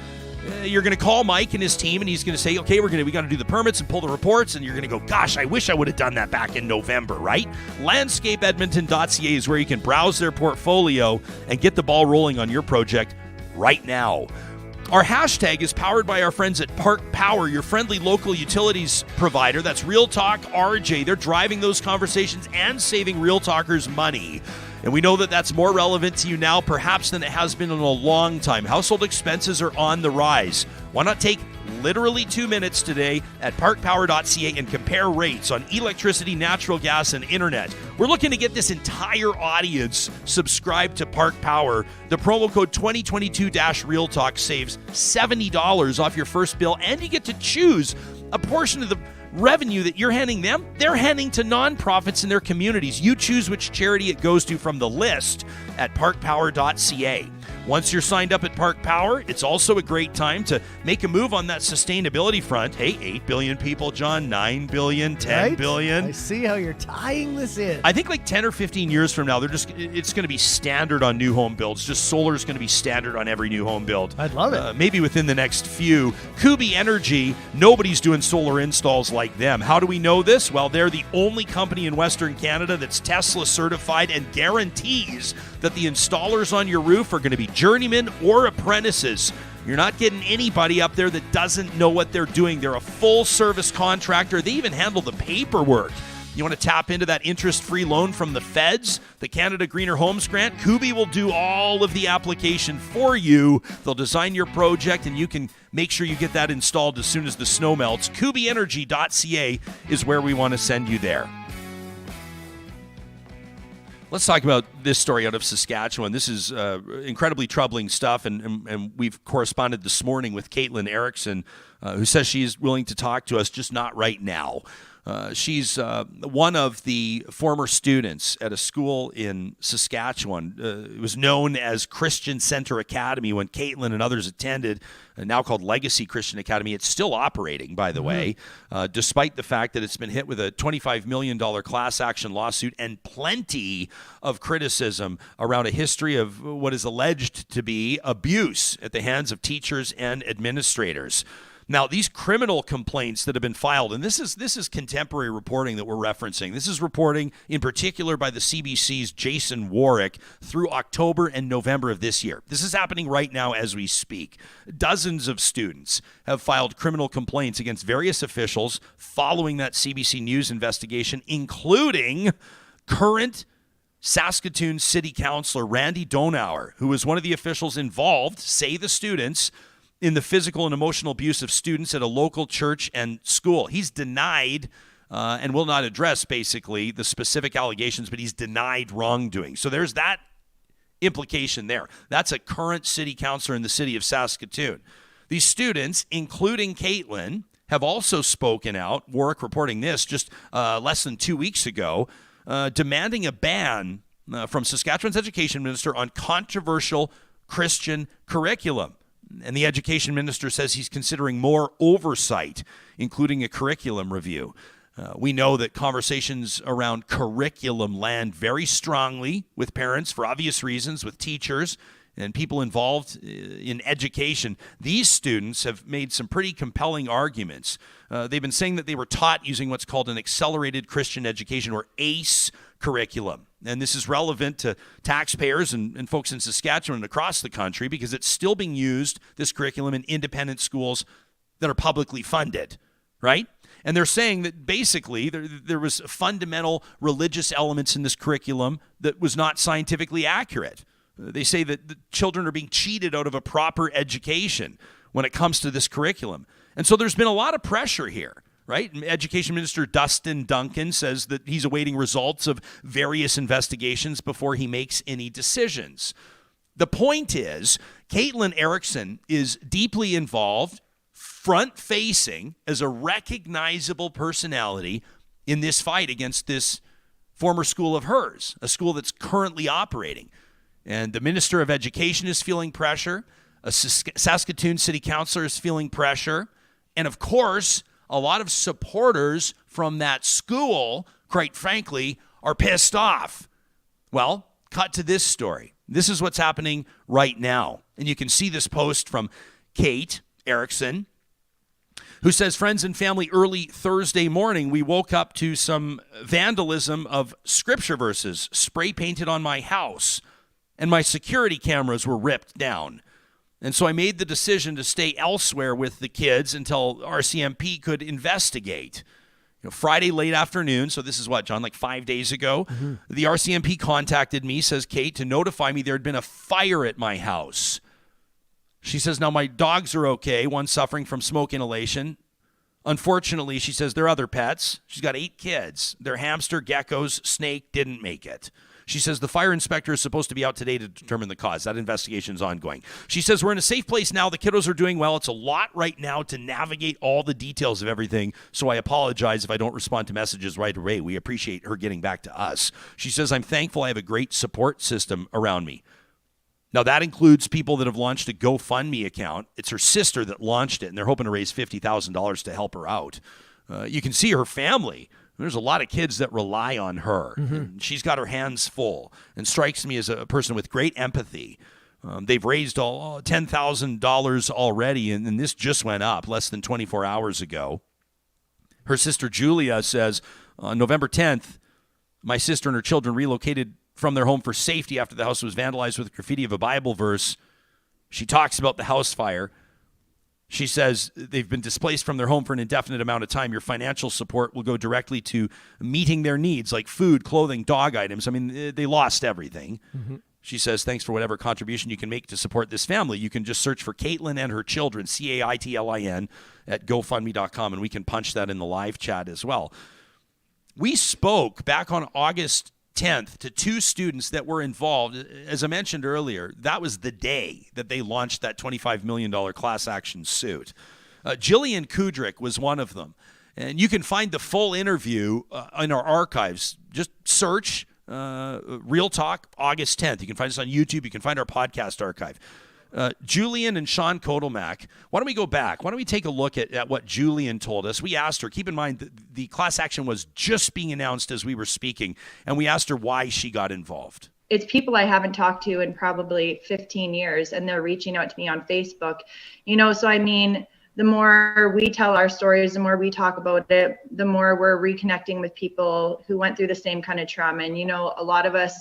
You're going to call Mike and his team, and he's going to say, okay, we got to do the permits and pull the reports, and you're going to go, gosh, I wish I would have done that back in November, right? Landscapeedmonton.ca is where you can browse their portfolio and get the ball rolling on your project right now. Our hashtag is powered by our friends at Park Power, your friendly local utilities provider. That's Real Talk RJ. They're driving those conversations and saving Real Talkers money. And we know that that's more relevant to you now, perhaps, than it has been in a long time. Household expenses are on the rise. Why not take literally 2 minutes today at parkpower.ca and compare rates on electricity, natural gas, and internet. We're looking to get this entire audience subscribed to Park Power. The promo code 2022-Real Talk saves $70 off your first bill, and you get to choose a portion of the revenue that you're handing them. They're handing to nonprofits in their communities. You choose which charity it goes to from the list at parkpower.ca. Once you're signed up at Park Power, it's also a great time to make a move on that sustainability front. Hey, 8 billion people, John, 9 billion, 10 billion. I see how you're tying this in. I think like 10 or 15 years from now, it's going to be standard on new home builds. Just solar is going to be standard on every new home build. I'd love it. Maybe within the next few. Kubi Energy, nobody's doing solar installs like them. How do we know this? Well, they're the only company in Western Canada that's Tesla certified and guarantees that the installers on your roof are going to be journeymen or apprentices. You're not getting anybody up there that doesn't know what they're doing. They're a full-service contractor. They even handle the paperwork. You want to tap into that interest-free loan from the feds, the Canada Greener Homes Grant? Kubi will do all of the application for you. They'll design your project, and you can make sure you get that installed as soon as the snow melts. KubiEnergy.ca is where we want to send you there. Let's talk about this story out of Saskatchewan. This is incredibly troubling stuff, and we've corresponded this morning with Caitlin Erickson, who says she is willing to talk to us, just not right now. She's one of the former students at a school in Saskatchewan. It was known as Christian Center Academy when Caitlin and others attended, now called Legacy Christian Academy. It's still operating, by the way, despite the fact that it's been hit with a $25 million class action lawsuit and plenty of criticism around a history of what is alleged to be abuse at the hands of teachers and administrators. Now, these criminal complaints that have been filed, and this is contemporary reporting that we're referencing. This is reporting in particular by the CBC's Jason Warwick through October and November of this year. This is happening right now as we speak. Dozens of students have filed criminal complaints against various officials following that CBC News investigation, including current Saskatoon City Councillor Randy Donauer, who was one of the officials involved, say the students, in the physical and emotional abuse of students at a local church and school. He's denied and will not address, basically, the specific allegations, but he's denied wrongdoing. So there's that implication there. That's a current city councillor in the city of Saskatoon. These students, including Caitlin, have also spoken out, Warwick reporting this just less than 2 weeks ago, demanding a ban from Saskatchewan's education minister on controversial Christian curriculum. And the education minister says he's considering more oversight, including a curriculum review. We know that conversations around curriculum land very strongly with parents for obvious reasons, with teachers and people involved in education. These students have made some pretty compelling arguments. They've been saying that they were taught using what's called an accelerated Christian education, or ACE curriculum. And this is relevant to taxpayers and folks in Saskatchewan and across the country because it's still being used, this curriculum, in independent schools that are publicly funded, right? And they're saying that basically there was fundamental religious elements in this curriculum that was not scientifically accurate. They say that the children are being cheated out of a proper education when it comes to this curriculum. And so there's been a lot of pressure here, right? Education Minister Dustin Duncan says that he's awaiting results of various investigations before he makes any decisions. The point is, Caitlin Erickson is deeply involved, front-facing, as a recognizable personality in this fight against this former school of hers, a school that's currently operating. And the Minister of Education is feeling pressure. A Saskatoon City Councillor is feeling pressure. And of course, a lot of supporters from that school, quite frankly, are pissed off. Well, cut to this story. This is what's happening right now. And you can see this post from Kate Erickson, who says, friends and family, early Thursday morning, we woke up to some vandalism of scripture verses spray painted on my house, and my security cameras were ripped down. And so I made the decision to stay elsewhere with the kids until RCMP could investigate. Friday late afternoon, so this is what, John, like 5 days ago, the RCMP contacted me, says Kate, to notify me there had been a fire at my house. She says, now my dogs are okay. One's suffering from smoke inhalation. Unfortunately, she says, there are other pets. She's got 8 kids. Their hamster, geckos, snake didn't make it. She says the fire inspector is supposed to be out today to determine the cause. That investigation is ongoing. She says we're in a safe place now. The kiddos are doing well. It's a lot right now to navigate all the details of everything, so I apologize if I don't respond to messages right away. We appreciate her getting back to us. She says, I'm thankful I have a great support system around me. Now, that includes people that have launched a GoFundMe account. It's her sister that launched it, and they're hoping to raise $50,000 to help her out. You can see her family. There's a lot of kids that rely on her. Mm-hmm. She's got her hands full and strikes me as a person with great empathy. They've raised $10,000 already, and this just went up less than 24 hours ago. Her sister Julia says, on November 10th, my sister and her children relocated from their home for safety after the house was vandalized with graffiti of a Bible verse. She talks about the house fire. She says they've been displaced from their home for an indefinite amount of time. Your financial support will go directly to meeting their needs, like food, clothing, dog items. I mean, they lost everything. Mm-hmm. She says, thanks for whatever contribution you can make to support this family. You can just search for Caitlin and her children, Caitlin, at GoFundMe.com, and we can punch that in the live chat as well. We spoke back on August 10th to 2 students that were involved. As I mentioned earlier, that was the day that they launched that $25 million class action suit. Jillian Kudryk was one of them. And you can find the full interview in our archives. Just search Real Talk August 10th. You can find us on YouTube. You can find our podcast archive. Jillian and Sean Kotelmach. Why don't we go back? Why don't we take a look at what Jillian told us? We asked her, keep in mind that the class action was just being announced as we were speaking, and we asked her why she got involved. It's people I haven't talked to in probably 15 years, and they're reaching out to me on Facebook. So I mean, the more we tell our stories, the more we talk about it, the more we're reconnecting with people who went through the same kind of trauma. And, a lot of us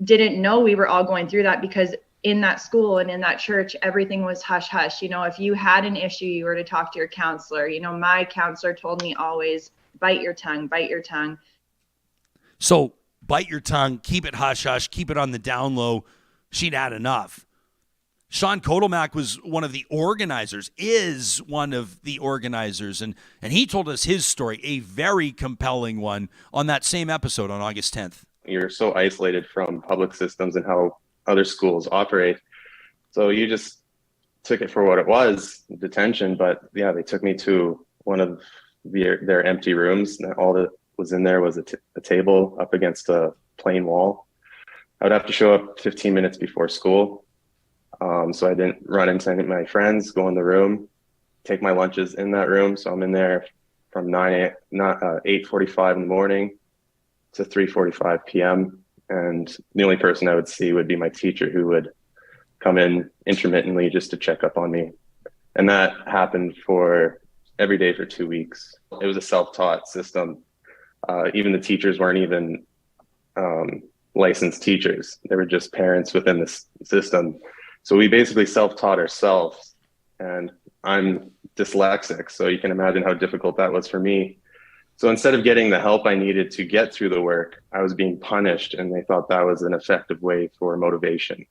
didn't know we were all going through that because in that school and in that church, everything was hush hush. If you had an issue, you were to talk to your counselor. My counselor told me always, bite your tongue, bite your tongue. So bite your tongue, keep it hush hush, keep it on the down low. She'd had enough. Sean Kotelmach was one of the organizers, and he told us his story, a very compelling one, on that same episode on August 10th. You're so isolated from public systems and how other schools operate. So you just took it for what it was, detention. But yeah, they took me to one of their empty rooms. And all that was in there was a table up against a plain wall. I would have to show up 15 minutes before school. So I didn't run into any of my friends, go in the room, take my lunches in that room. So I'm in there from 8:45 in the morning to 3:45 p.m. And the only person I would see would be my teacher, who would come in intermittently just to check up on me. And that happened for every day for 2 weeks. It was a self-taught system. Even the teachers weren't even licensed teachers. They were just parents within the system. So we basically self-taught ourselves. And I'm dyslexic, so you can imagine how difficult that was for me. So instead of getting the help I needed to get through the work, I was being punished, and they thought that was an effective way for motivation.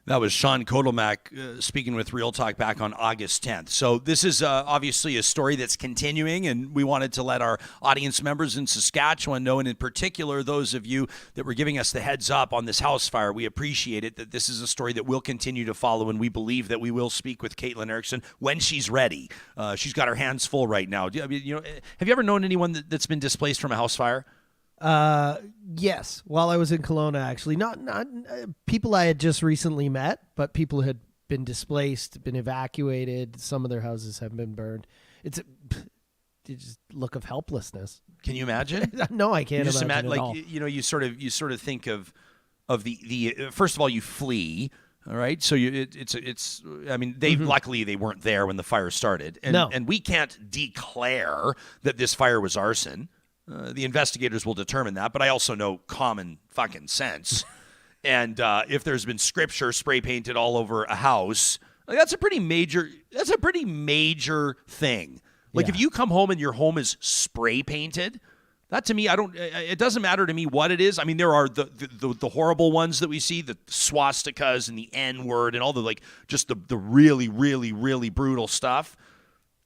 That was Sean Kotelmach speaking with Real Talk back on August 10th. So this is obviously a story that's continuing, and we wanted to let our audience members in Saskatchewan know, and in particular those of you that were giving us the heads up on this house fire. We appreciate it, that this is a story that we'll continue to follow, and we believe that we will speak with Caitlin Erickson when she's ready. She's got her hands full right now. Have you ever known anyone that's been displaced from a house fire? Yes. While I was in Kelowna, actually, not people I had just recently met, but people who had been displaced, been evacuated. Some of their houses have been burned. It's just look of helplessness. Can you imagine? No, I can't. Just imagine like all. you sort of think of the first of all, you flee. All right, so it's. I mean, they luckily they weren't there when the fire started, and we can't declare that this fire was arson. The investigators will determine that, but I also know common fucking sense. And if there's been scripture spray painted all over a house, that's a pretty major thing. Like if you come home and your home is spray painted, That to me, it doesn't matter to me what it is. I mean, there are the horrible ones that we see, the swastikas and the N-word and all the just the really, really, really brutal stuff.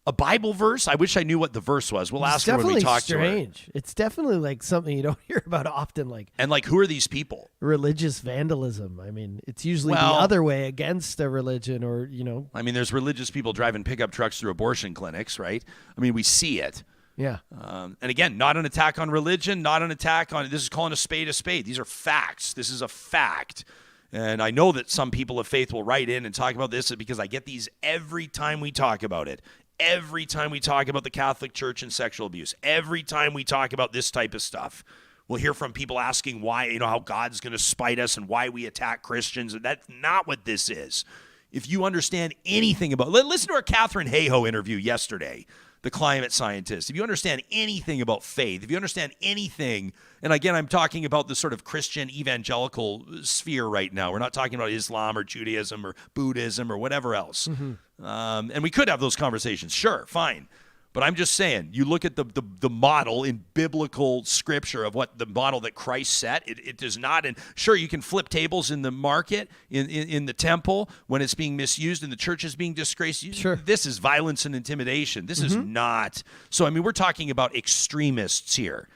A Bible verse? I wish I knew what the verse was. We'll ask her when we talk to her. It's definitely something you don't hear about often. And who are these people? Religious vandalism. I mean, it's usually the other way against a religion or, I mean, there's religious people driving pickup trucks through abortion clinics, right? I mean, we see it. Yeah. And again, not an attack on religion, not an attack on, this is calling a spade a spade. These are facts. This is a fact. And I know that some people of faith will write in and talk about this because I get these every time we talk about it. Every time we talk about the Catholic Church and sexual abuse, every time we talk about this type of stuff, we'll hear from people asking why, how God's going to spite us and why we attack Christians. And that's not what this is. If you understand anything about, listen to our Catherine Hayhoe interview yesterday, the climate scientist. If you understand anything about faith, if you understand anything, and again, I'm talking about the sort of Christian evangelical sphere right now. We're not talking about Islam or Judaism or Buddhism or whatever else. Mm-hmm. And we could have those conversations. Sure, fine. But I'm just saying, you look at the model in biblical scripture of what the model that Christ set, it does not. And sure, you can flip tables in the market, in the temple, when it's being misused and the church is being disgraced. Sure. This is violence and intimidation. This is not. So, I mean, we're talking about extremists here,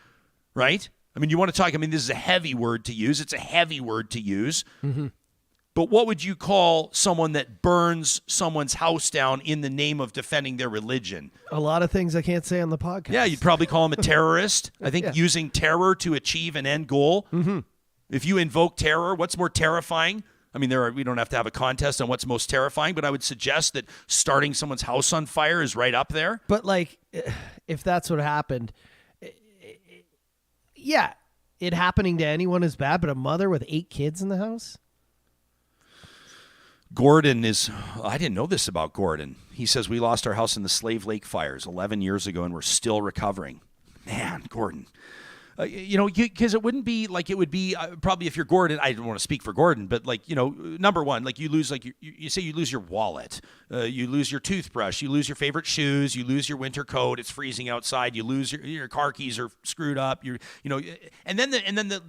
right? I mean, you want to talk, this is a heavy word to use. It's a heavy word to use. Mm-hmm. But what would you call someone that burns someone's house down in the name of defending their religion? A lot of things I can't say on the podcast. Yeah, you'd probably call him a terrorist. I think using terror to achieve an end goal. Mm-hmm. If you invoke terror, what's more terrifying? I mean, we don't have to have a contest on what's most terrifying, but I would suggest that starting someone's house on fire is right up there. But if that's what happened, yeah, it happening to anyone is bad, but a mother with 8 kids in the house? Gordon I didn't know this about Gordon. He says, we lost our house in the Slave Lake fires 11 years ago and we're still recovering. Man, Gordon. Because it wouldn't be it would be probably if you're Gordon. I don't want to speak for Gordon, but number one, you lose you say you lose your wallet, you lose your toothbrush, you lose your favorite shoes, you lose your winter coat. It's freezing outside. You lose your car keys are screwed up. And then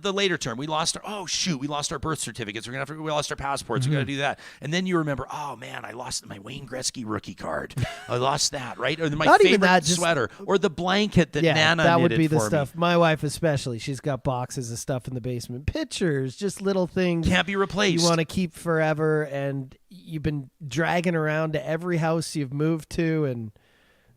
the later term, we lost our birth certificates. We lost our passports. Mm-hmm. We got to do that. And then you remember, oh man, I lost my Wayne Gretzky rookie card. I lost that, right? Or my favorite sweater, or the blanket that Nana that would knitted be the for stuff. me. My wife especially, she's got boxes of stuff in the basement, pictures, just little things can't be replaced. You want to keep forever, and you've been dragging around to every house you've moved to, and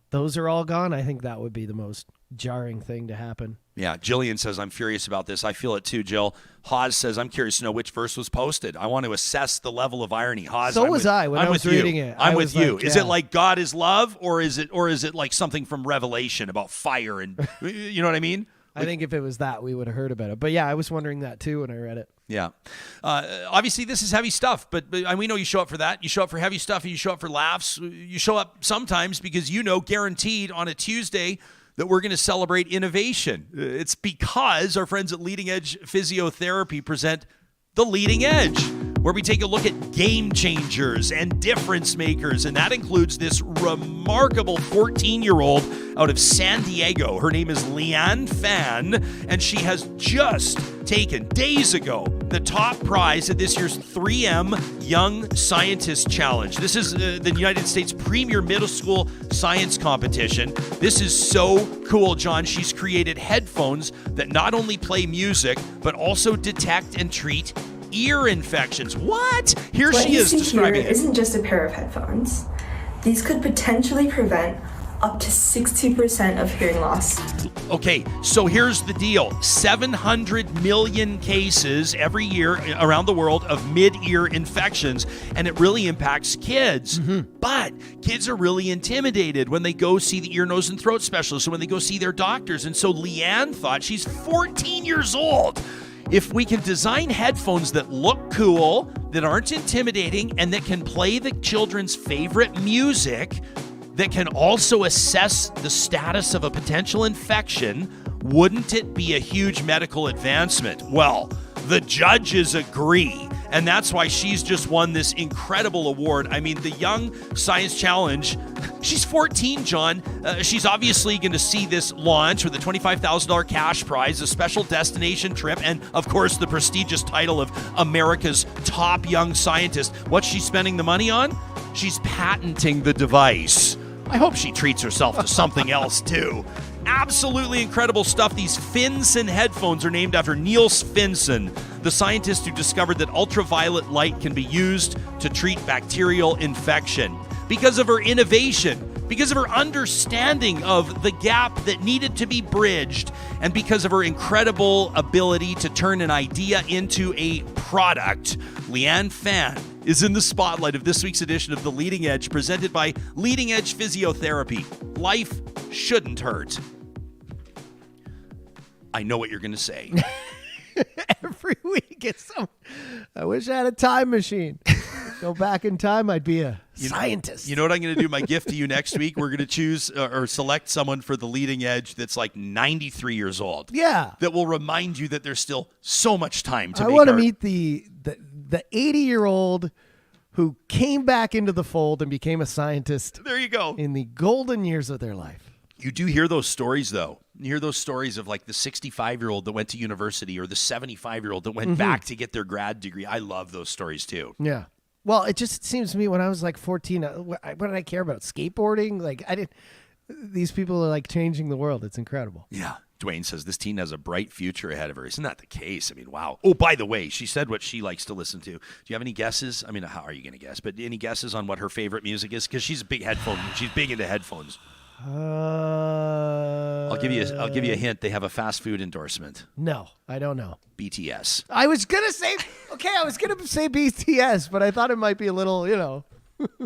those are all gone. I think that would be the most jarring thing to happen. Yeah, Jillian says, I'm furious about this. I feel it too, Jill. Hawes says, I'm curious to know which verse was posted. I want to assess the level of irony. Hawes, so was I when I was reading it. I'm with you. Is it like God is love, or is it like something from Revelation about fire and you know what I mean? I think if it was that, we would have heard about it. But yeah, I was wondering that too when I read it. Yeah. Obviously, this is heavy stuff, but we know you show up for that. You show up for heavy stuff, and you show up for laughs. You show up sometimes because guaranteed on a Tuesday that we're going to celebrate innovation. It's because our friends at Leading Edge Physiotherapy present The Leading Edge, where we take a look at game changers and difference makers, and that includes this remarkable 14-year-old out of San Diego. Her name is Leanne Fan, and she has just taken, days ago, the top prize at this year's 3M Young Scientist Challenge. This is the United States Premier Middle School Science Competition. This is so cool, John. She's created headphones that not only play music, but also detect and treat ear infections. What? Here she is describing it. What you see here isn't just a pair of headphones. These could potentially prevent up to 60% of hearing loss. Okay, so here's the deal. 700 million cases every year around the world of mid-ear infections, and it really impacts kids. Mm-hmm. But kids are really intimidated when they go see the ear, nose, and throat specialist, or when they go see their doctors. And so Leanne thought, she's 14 years old, if we can design headphones that look cool, that aren't intimidating, and that can play the children's favorite music, that can also assess the status of a potential infection, wouldn't it be a huge medical advancement? Well, the judges agree. And that's why she's just won this incredible award. I mean, the Young Science Challenge, she's 14, John. She's obviously going to see this launch with a $25,000 cash prize, a special destination trip, and, of course, the prestigious title of America's top young scientist. What's she spending the money on? She's patenting the device. I hope she treats herself to something else, too. Absolutely incredible stuff. These Finsen headphones are named after Niels Finsen, the scientist who discovered that ultraviolet light can be used to treat bacterial infection. Because of her innovation, because of her understanding of the gap that needed to be bridged, and because of her incredible ability to turn an idea into a product, Leanne Fan is in the spotlight of this week's edition of The Leading Edge, presented by Leading Edge Physiotherapy. Life shouldn't hurt. I know what you're going to say. Every week it's some. I wish I had a time machine. Go back in time, I'd be a scientist. You know what I'm going to do? My gift to you next week, we're going to choose or select someone for the Leading Edge that's like 93 years old. Yeah. That will remind you that there's still so much time to I make want to our... meet the 80-year-old who came back into the fold and became a scientist There you go. in the golden years of their life. You do hear those stories, though. You hear those stories of like the 65-year-old that went to university or the 75-year-old that went back to get their grad degree. I love those stories, too. Yeah. Well, it just seems to me when I was like 14, what did I care about? Skateboarding? Like, I didn't. These people are like changing the world. It's incredible. Yeah. Dwayne says this teen has a bright future ahead of her. Isn't that the case? I mean, wow. Oh, by the way, she said what she likes to listen to. Do you have any guesses? I mean, how are you going to guess? But any guesses on what her favorite music is? Because she's a big headphone. She's big into headphones. I'll give you a hint. They have a fast food endorsement. No, I don't know. BTS. I was gonna say BTS, but I thought it might be a little,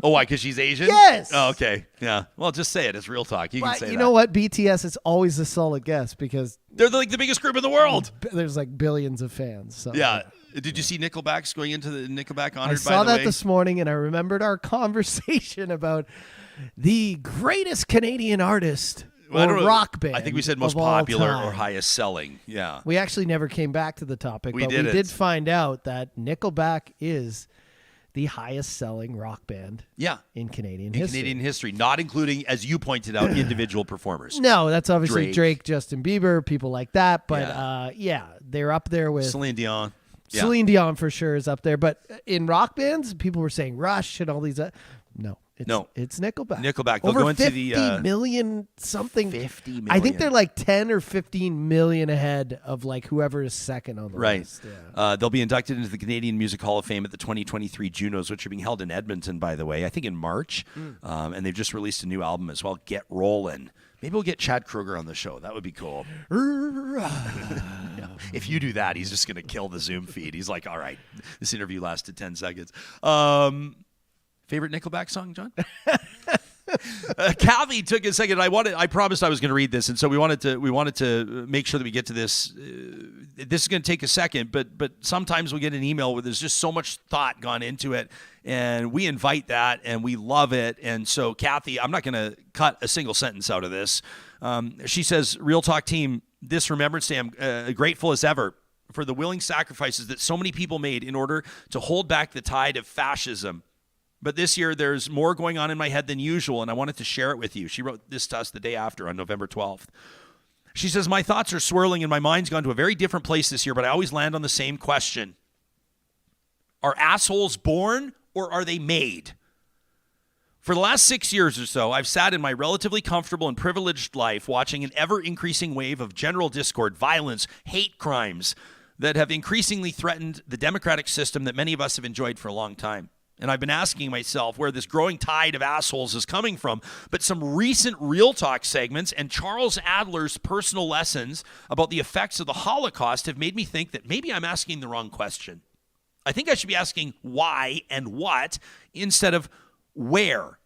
Oh, why? Because she's Asian? Yes. Oh, okay. Yeah. Well, just say it. It's real talk. You can But say you that. know what? BTS is always a solid guess because They're like the biggest group in the world. there's like billions of fans. So Yeah. Did you see Nickelback's going into the Nickelback honored? I saw by the that way? this morning, and I remembered our conversation about the greatest Canadian artist Well, I or don't know. rock band. I think we said most of all popular time. or highest selling. Yeah. We actually never came back to the topic, We but we didn't. did find out that Nickelback is the highest selling rock band Yeah. in Canadian In history. Canadian history, not including, as you pointed out, individual performers. No, that's obviously Drake. Drake, Justin Bieber, people like that. But they're up there with Celine Dion. Yeah. Celine Dion for sure is up there. But in rock bands, people were saying Rush and all these. No, it's Nickelback. Nickelback. They'll Over go into 50 the million something. 50 million. I think they're like 10 or 15 million ahead of like whoever is second on the Right. list. Yeah. They'll be inducted into the Canadian Music Hall of Fame at the 2023 Junos, which are being held in Edmonton, by the way, I think in March. And they've just released a new album as well, Get Rollin'. Maybe we'll get Chad Kruger on the show. That would be cool. Yeah. If you do that, he's just going to kill the Zoom feed. He's like, all right, this interview lasted 10 seconds. Favorite Nickelback song, John? Kathy took a second. I promised I was going to read this, and so we wanted to make sure that we get to this. This is going to take a second, but sometimes we get an email where there's just so much thought gone into it, and we invite that, and we love it. And so, Kathy, I'm not going to cut a single sentence out of this. She says, "Real Talk team, this Remembrance Day, I'm grateful as ever for the willing sacrifices that so many people made in order to hold back the tide of fascism. But this year, there's more going on in my head than usual, and I wanted to share it with you." She wrote this to us the day after, on November 12th. She says, "My thoughts are swirling, and my mind's gone to a very different place this year, but I always land on the same question. Are assholes born, or are they made? For the last 6 years or so, I've sat in my relatively comfortable and privileged life watching an ever-increasing wave of general discord, violence, hate crimes that have increasingly threatened the democratic system that many of us have enjoyed for a long time. And I've been asking myself where this growing tide of assholes is coming from. But some recent Real Talk segments and Charles Adler's personal lessons about the effects of the Holocaust have made me think that maybe I'm asking the wrong question. I think I should be asking why and what instead of where.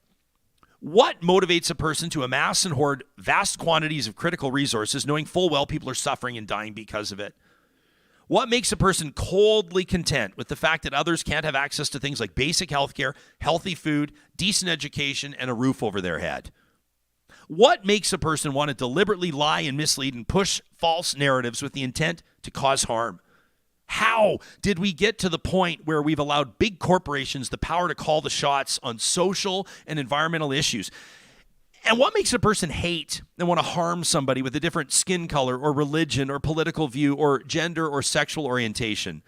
What motivates a person to amass and hoard vast quantities of critical resources, knowing full well people are suffering and dying because of it? What makes a person coldly content with the fact that others can't have access to things like basic health care, healthy food, decent education, and a roof over their head? What makes a person want to deliberately lie and mislead and push false narratives with the intent to cause harm? How did we get to the point where we've allowed big corporations the power to call the shots on social and environmental issues? And what makes a person hate and want to harm somebody with a different skin color or religion or political view or gender or sexual orientation?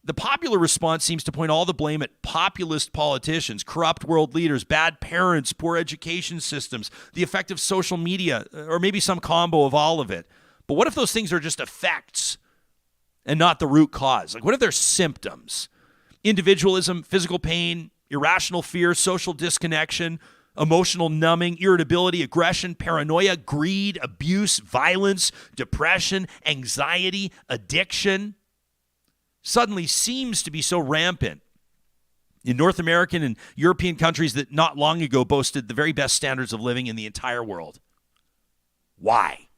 The popular response seems to point all the blame at populist politicians, corrupt world leaders, bad parents, poor education systems, the effect of social media, or maybe some combo of all of it. But what if those things are just effects and not the root cause? Like, what if they're symptoms? Individualism, physical pain, irrational fear, social disconnection, emotional numbing, irritability, aggression, paranoia, greed, abuse, violence, depression, anxiety, addiction suddenly seems to be so rampant in North American and European countries that not long ago boasted the very best standards of living in the entire world. Why?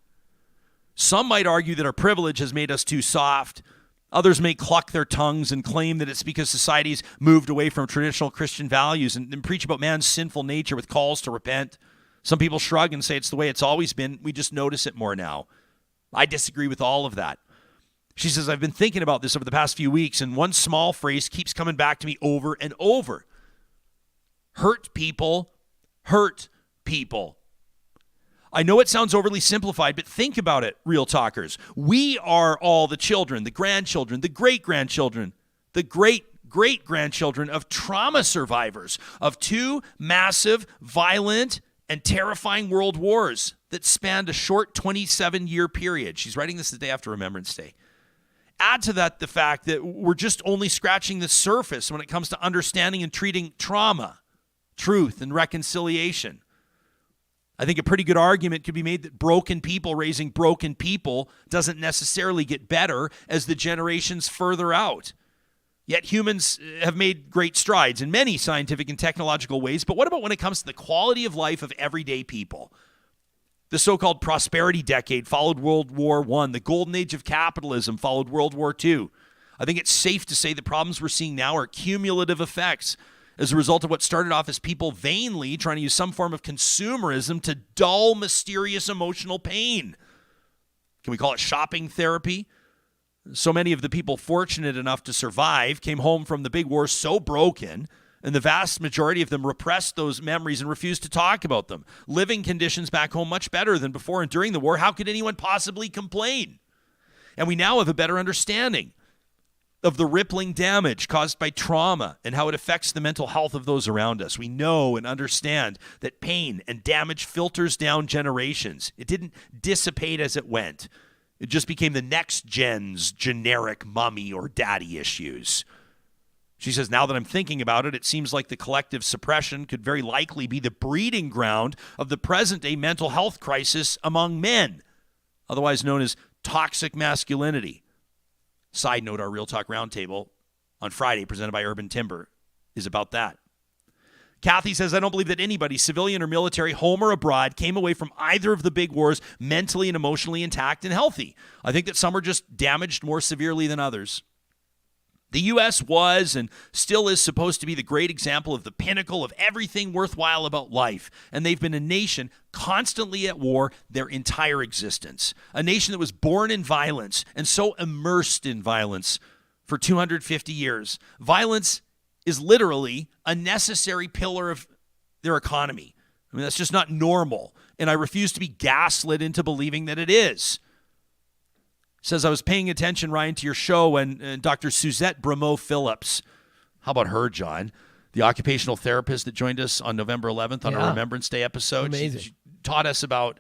Some might argue that our privilege has made us too soft. Others may cluck their tongues and claim that it's because society's moved away from traditional Christian values and preach about man's sinful nature with calls to repent. Some people shrug and say it's the way it's always been. We just notice it more now. I disagree with all of that. She says, I've been thinking about this over the past few weeks, and one small phrase keeps coming back to me over and over. Hurt people, hurt people. I know it sounds overly simplified, but think about it, real talkers. We are all the children, the grandchildren, the great-grandchildren, the great-great-grandchildren of trauma survivors of two massive, violent, and terrifying world wars that spanned a short 27-year period. She's writing this the day after Remembrance Day. Add to that the fact that we're just only scratching the surface when it comes to understanding and treating trauma, truth, and reconciliation. I think a pretty good argument could be made that broken people raising broken people doesn't necessarily get better as the generations further out. Yet humans have made great strides in many scientific and technological ways, but what about when it comes to the quality of life of everyday people? The so-called prosperity decade followed World War I. The golden age of capitalism followed World War II. I think it's safe to say the problems we're seeing now are cumulative effects as a result of what started off as people vainly trying to use some form of consumerism to dull mysterious emotional pain. Can we call it shopping therapy? So many of the people fortunate enough to survive came home from the big war so broken, and the vast majority of them repressed those memories and refused to talk about them. Living conditions back home much better than before and during the war. How could anyone possibly complain? And we now have a better understanding of the rippling damage caused by trauma and how it affects the mental health of those around us. We know and understand that pain and damage filters down generations. It didn't dissipate as it went. It just became the next gen's generic mommy or daddy issues. She says, now that I'm thinking about it, it seems like the collective suppression could very likely be the breeding ground of the present-day mental health crisis among men, otherwise known as toxic masculinity. Side note, our Real Talk Roundtable on Friday, presented by Urban Timber, is about that. Kathy says, I don't believe that anybody, civilian or military, home or abroad, came away from either of the big wars mentally and emotionally intact and healthy. I think that some are just damaged more severely than others. The U.S. was and still is supposed to be the great example of the pinnacle of everything worthwhile about life. And they've been a nation constantly at war their entire existence. A nation that was born in violence and so immersed in violence for 250 years. Violence is literally a necessary pillar of their economy. I mean, that's just not normal. And I refuse to be gaslit into believing that it is. Says, I was paying attention, Ryan, to your show and Dr. Suzette Brémault-Phillips. How about her, John? The occupational therapist that joined us on November 11th on our Remembrance Day episode. Amazing. She taught us about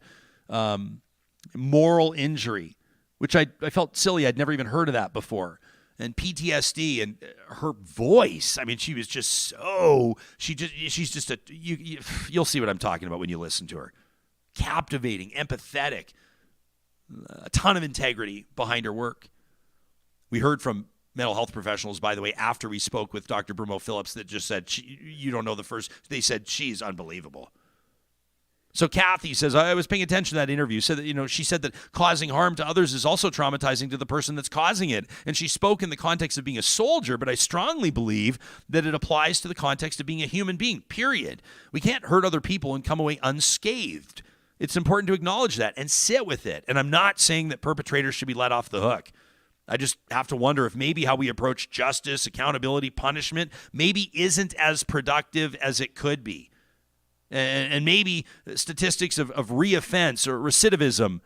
moral injury, which I felt silly. I'd never even heard of that before. And PTSD, and her voice. I mean, she was just so, she's just you'll see what I'm talking about when you listen to her. Captivating, empathetic. A ton of integrity behind her work. We heard from mental health professionals, by the way, after we spoke with Dr. Brémault-Phillips that just said, you don't know the first. They said, she's unbelievable. So Kathy says, I was paying attention to that interview. Said that, she said that causing harm to others is also traumatizing to the person that's causing it. And she spoke in the context of being a soldier, but I strongly believe that it applies to the context of being a human being, period. We can't hurt other people and come away unscathed. It's important to acknowledge that and sit with it. And I'm not saying that perpetrators should be let off the hook. I just have to wonder if maybe how we approach justice, accountability, punishment, maybe isn't as productive as it could be. And maybe statistics of reoffense or recidivism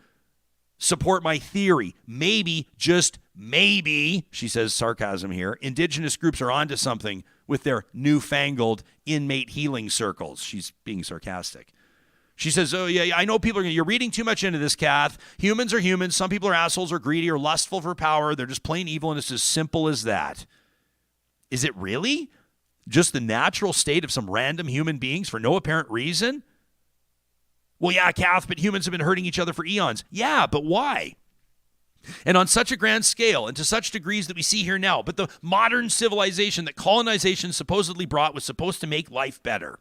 support my theory. Maybe, just maybe, she says sarcasm here, Indigenous groups are onto something with their newfangled inmate healing circles. She's being sarcastic. She says, oh, yeah, I know people you're reading too much into this, Kath. Humans are humans. Some people are assholes or greedy or lustful for power. They're just plain evil, and it's as simple as that. Is it really just the natural state of some random human beings for no apparent reason? Well, yeah, Kath, but humans have been hurting each other for eons. Yeah, but why? And on such a grand scale and to such degrees that we see here now. But the modern civilization that colonization supposedly brought was supposed to make life better.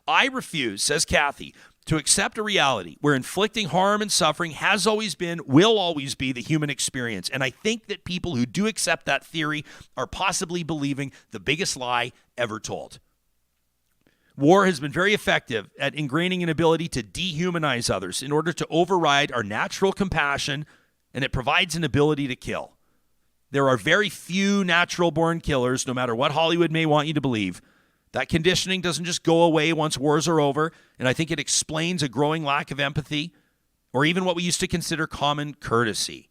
I refuse, says Kathy, to accept a reality where inflicting harm and suffering has always been, will always be the human experience. And I think that people who do accept that theory are possibly believing the biggest lie ever told. War has been very effective at ingraining an ability to dehumanize others in order to override our natural compassion, and it provides an ability to kill. There are very few natural-born killers, no matter what Hollywood may want you to believe. That conditioning doesn't just go away once wars are over, and I think it explains a growing lack of empathy, or even what we used to consider common courtesy.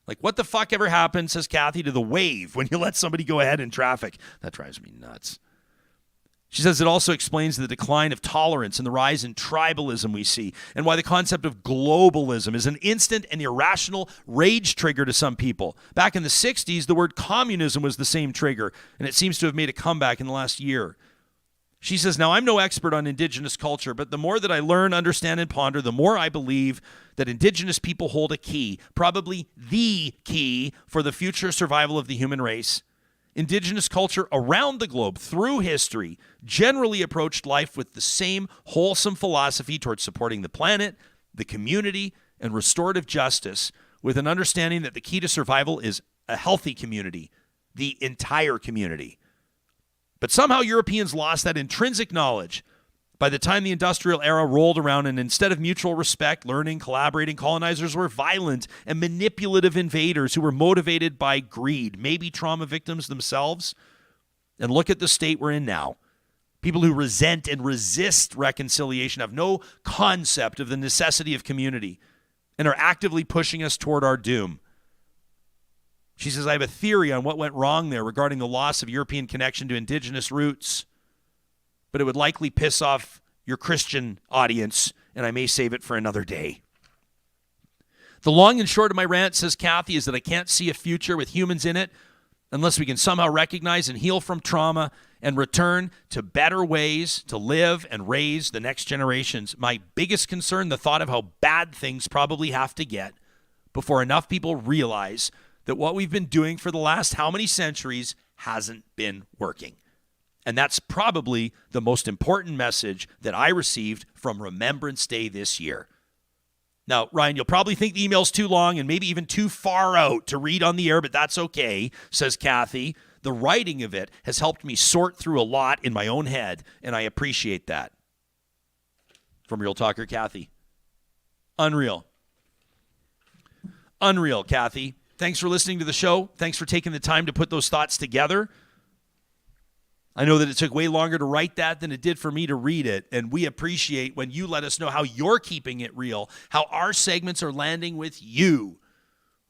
Like, what the fuck ever happened, says Kathy, to the wave when you let somebody go ahead in traffic? That drives me nuts. She says it also explains the decline of tolerance and the rise in tribalism we see, and why the concept of globalism is an instant and irrational rage trigger to some people. Back in the 60s, the word communism was the same trigger, and it seems to have made a comeback in the last year. She says, now I'm no expert on Indigenous culture, but the more that I learn, understand, and ponder, the more I believe that Indigenous people hold a key, probably the key for the future survival of the human race. Indigenous culture around the globe through history generally approached life with the same wholesome philosophy towards supporting the planet, the community, and restorative justice, with an understanding that the key to survival is a healthy community, the entire community. But somehow Europeans lost that intrinsic knowledge by the time the industrial era rolled around, and instead of mutual respect, learning, collaborating, colonizers were violent and manipulative invaders who were motivated by greed, maybe trauma victims themselves. And look at the state we're in now. People who resent and resist reconciliation have no concept of the necessity of community and are actively pushing us toward our doom. She says, I have a theory on what went wrong there regarding the loss of European connection to Indigenous roots, but it would likely piss off your Christian audience, and I may save it for another day. The long and short of my rant, says Kathy, is that I can't see a future with humans in it unless we can somehow recognize and heal from trauma and return to better ways to live and raise the next generations. My biggest concern, the thought of how bad things probably have to get before enough people realize that what we've been doing for the last how many centuries hasn't been working. And that's probably the most important message that I received from Remembrance Day this year. Now, Ryan, you'll probably think the email's too long and maybe even too far out to read on the air, but that's okay, says Kathy. The writing of it has helped me sort through a lot in my own head, and I appreciate that. From Real Talker Kathy. Unreal. Unreal, Kathy. Thanks for listening to the show. Thanks for taking the time to put those thoughts together. I know that it took way longer to write that than it did for me to read it, and we appreciate when you let us know how you're keeping it real, how our segments are landing with you.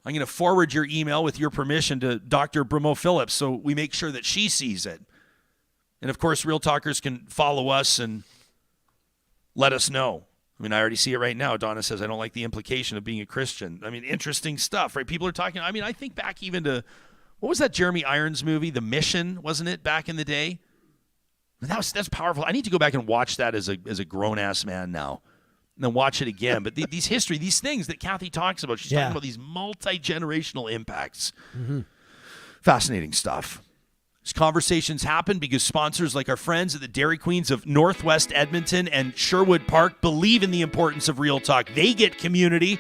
I'm going to forward your email with your permission to Dr. Brémault-Phillips so we make sure that she sees it. And, of course, Real Talkers can follow us and let us know. I mean, I already see it right now. Donna says, I don't like the implication of being a Christian. I mean, interesting stuff, right? People are talking. I mean, I think back even to, what was that Jeremy Irons movie? The Mission, wasn't it, back in the day? That's powerful. I need to go back and watch that as a grown-ass man now and then watch it again. But these history, these things that Kathy talks about, she's talking about these multi-generational impacts. Mm-hmm. Fascinating stuff. These conversations happen because sponsors like our friends at the Dairy Queens of Northwest Edmonton and Sherwood Park believe in the importance of Real Talk. They get community,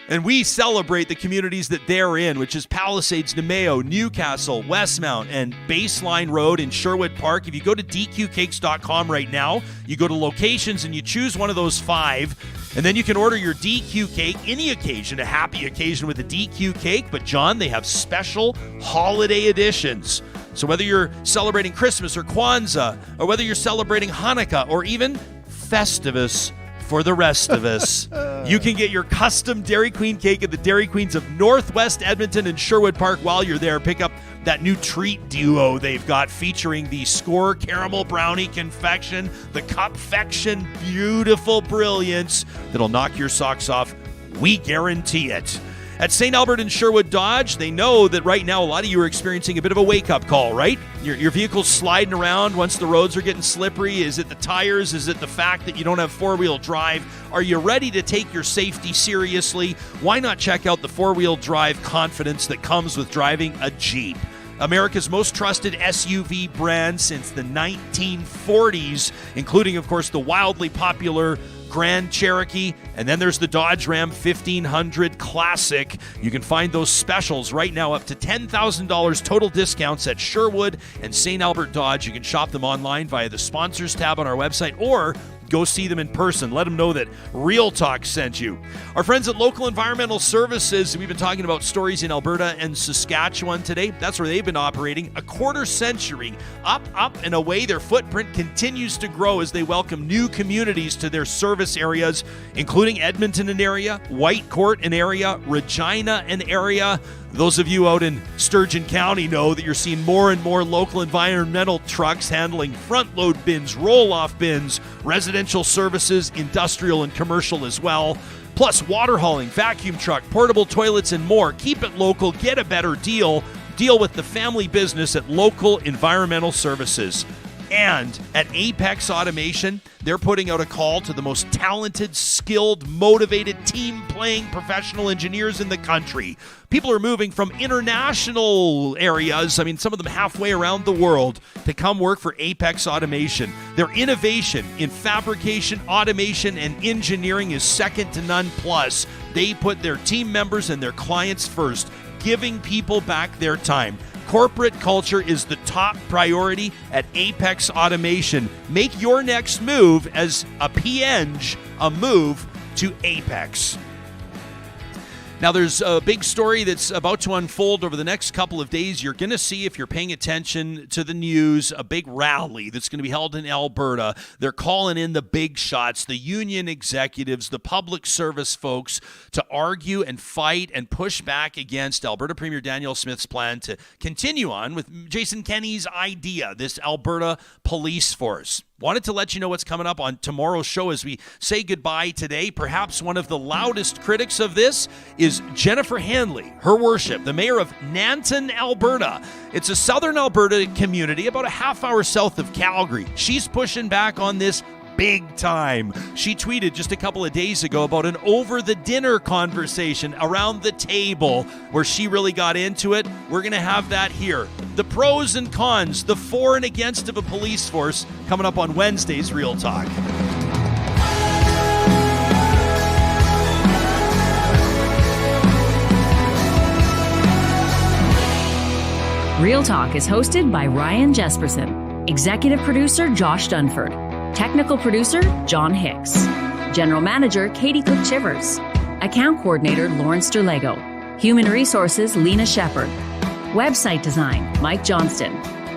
and we celebrate the communities that they're in, which is Palisades, Nemeo, Newcastle, Westmount, and Baseline Road in Sherwood Park. If you go to dqcakes.com right now, you go to locations and you choose one of those 5, And then you can order your DQ cake, any occasion, a happy occasion with a DQ cake. But John, they have special holiday editions. So whether you're celebrating Christmas or Kwanzaa, or whether you're celebrating Hanukkah, or even Festivus for the rest of us, you can get your custom Dairy Queen cake at the Dairy Queens of Northwest Edmonton and Sherwood Park while you're there. Pick up that new treat duo they've got featuring the Score Caramel Brownie Confection, the Cupfection Beautiful Brilliance that'll knock your socks off. We guarantee it. At St. Albert and Sherwood Dodge, they know that right now a lot of you are experiencing a bit of a wake-up call, right? Your vehicle's sliding around once the roads are getting slippery. Is it the tires? Is it the fact that you don't have four-wheel drive? Are you ready to take your safety seriously? Why not check out the four-wheel drive confidence that comes with driving a Jeep? America's most trusted SUV brand since the 1940s, including, of course, the wildly popular Grand Cherokee, and then there's the Dodge Ram 1500 Classic. You can find those specials right now, up to $10,000 total discounts at Sherwood and St. Albert Dodge. You can shop them online via the sponsors tab on our website, or go see them in person. Let them know that Real Talk sent you. Our friends at Local Environmental Services, we've been talking about stories in Alberta and Saskatchewan today. That's where they've been operating a quarter century. Up, and away, their footprint continues to grow as they welcome new communities to their service areas, including Edmonton and area, Whitecourt and area, Regina and area. Those of you out in Sturgeon County know that you're seeing more and more local environmental trucks handling front-load bins, roll-off bins, residential services, industrial and commercial as well. Plus water hauling, vacuum truck, portable toilets, and more. Keep it local. Get a better deal. Deal with the family business at Local Environmental Services. And at Apex Automation, they're putting out a call to the most talented, skilled, motivated, team-playing professional engineers in the country. People are moving from international areas, some of them halfway around the world, to come work for Apex Automation. Their innovation in fabrication, automation, and engineering is second to none. Plus, they put their team members and their clients first, giving people back their time. Corporate culture is the top priority at Apex Automation. Make your next move as a PNG a move to Apex. Now, there's a big story that's about to unfold over the next couple of days. You're going to see, if you're paying attention to the news, a big rally that's going to be held in Alberta. They're calling in the big shots, the union executives, the public service folks, to argue and fight and push back against Alberta Premier Danielle Smith's plan to continue on with Jason Kenney's idea, this Alberta police force. Wanted to let you know what's coming up on tomorrow's show as we say goodbye today. Perhaps one of the loudest critics of this is Jennifer Hanley, her worship, the mayor of Nanton, Alberta. It's a southern Alberta community about a half hour south of Calgary. She's pushing back on this big time. She tweeted just a couple of days ago about an over-the-dinner conversation around the table where she really got into it. We're going to have that here. The pros and cons, the for and against of a police force, coming up on Wednesday's Real Talk. Real Talk is hosted by Ryan Jesperson, executive producer Josh Dunford, technical producer, John Hicks. General Manager, Katie Cook-Chivers. Account Coordinator, Lawrence Derlego. Human Resources, Lena Shepard. Website Design, Mike Johnston.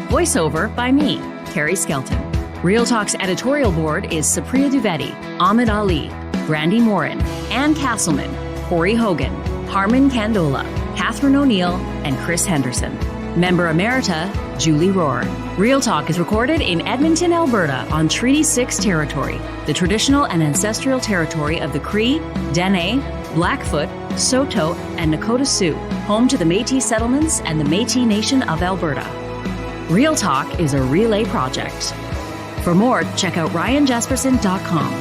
Voiceover by me, Carrie Skelton. Real Talk's editorial board is Supriya Dwivedi, Ahmed Ali, Brandy Morin, Ann Castleman, Corey Hogan, Harman Candola, Catherine O'Neill, and Chris Henderson. Member Emerita, Julie Rohr. Real Talk is recorded in Edmonton, Alberta on Treaty 6 territory, the traditional and ancestral territory of the Cree, Dene, Blackfoot, Saulteaux, and Nakota Sioux, home to the Métis settlements and the Métis Nation of Alberta. Real Talk is a relay project. For more, check out ryanjesperson.com.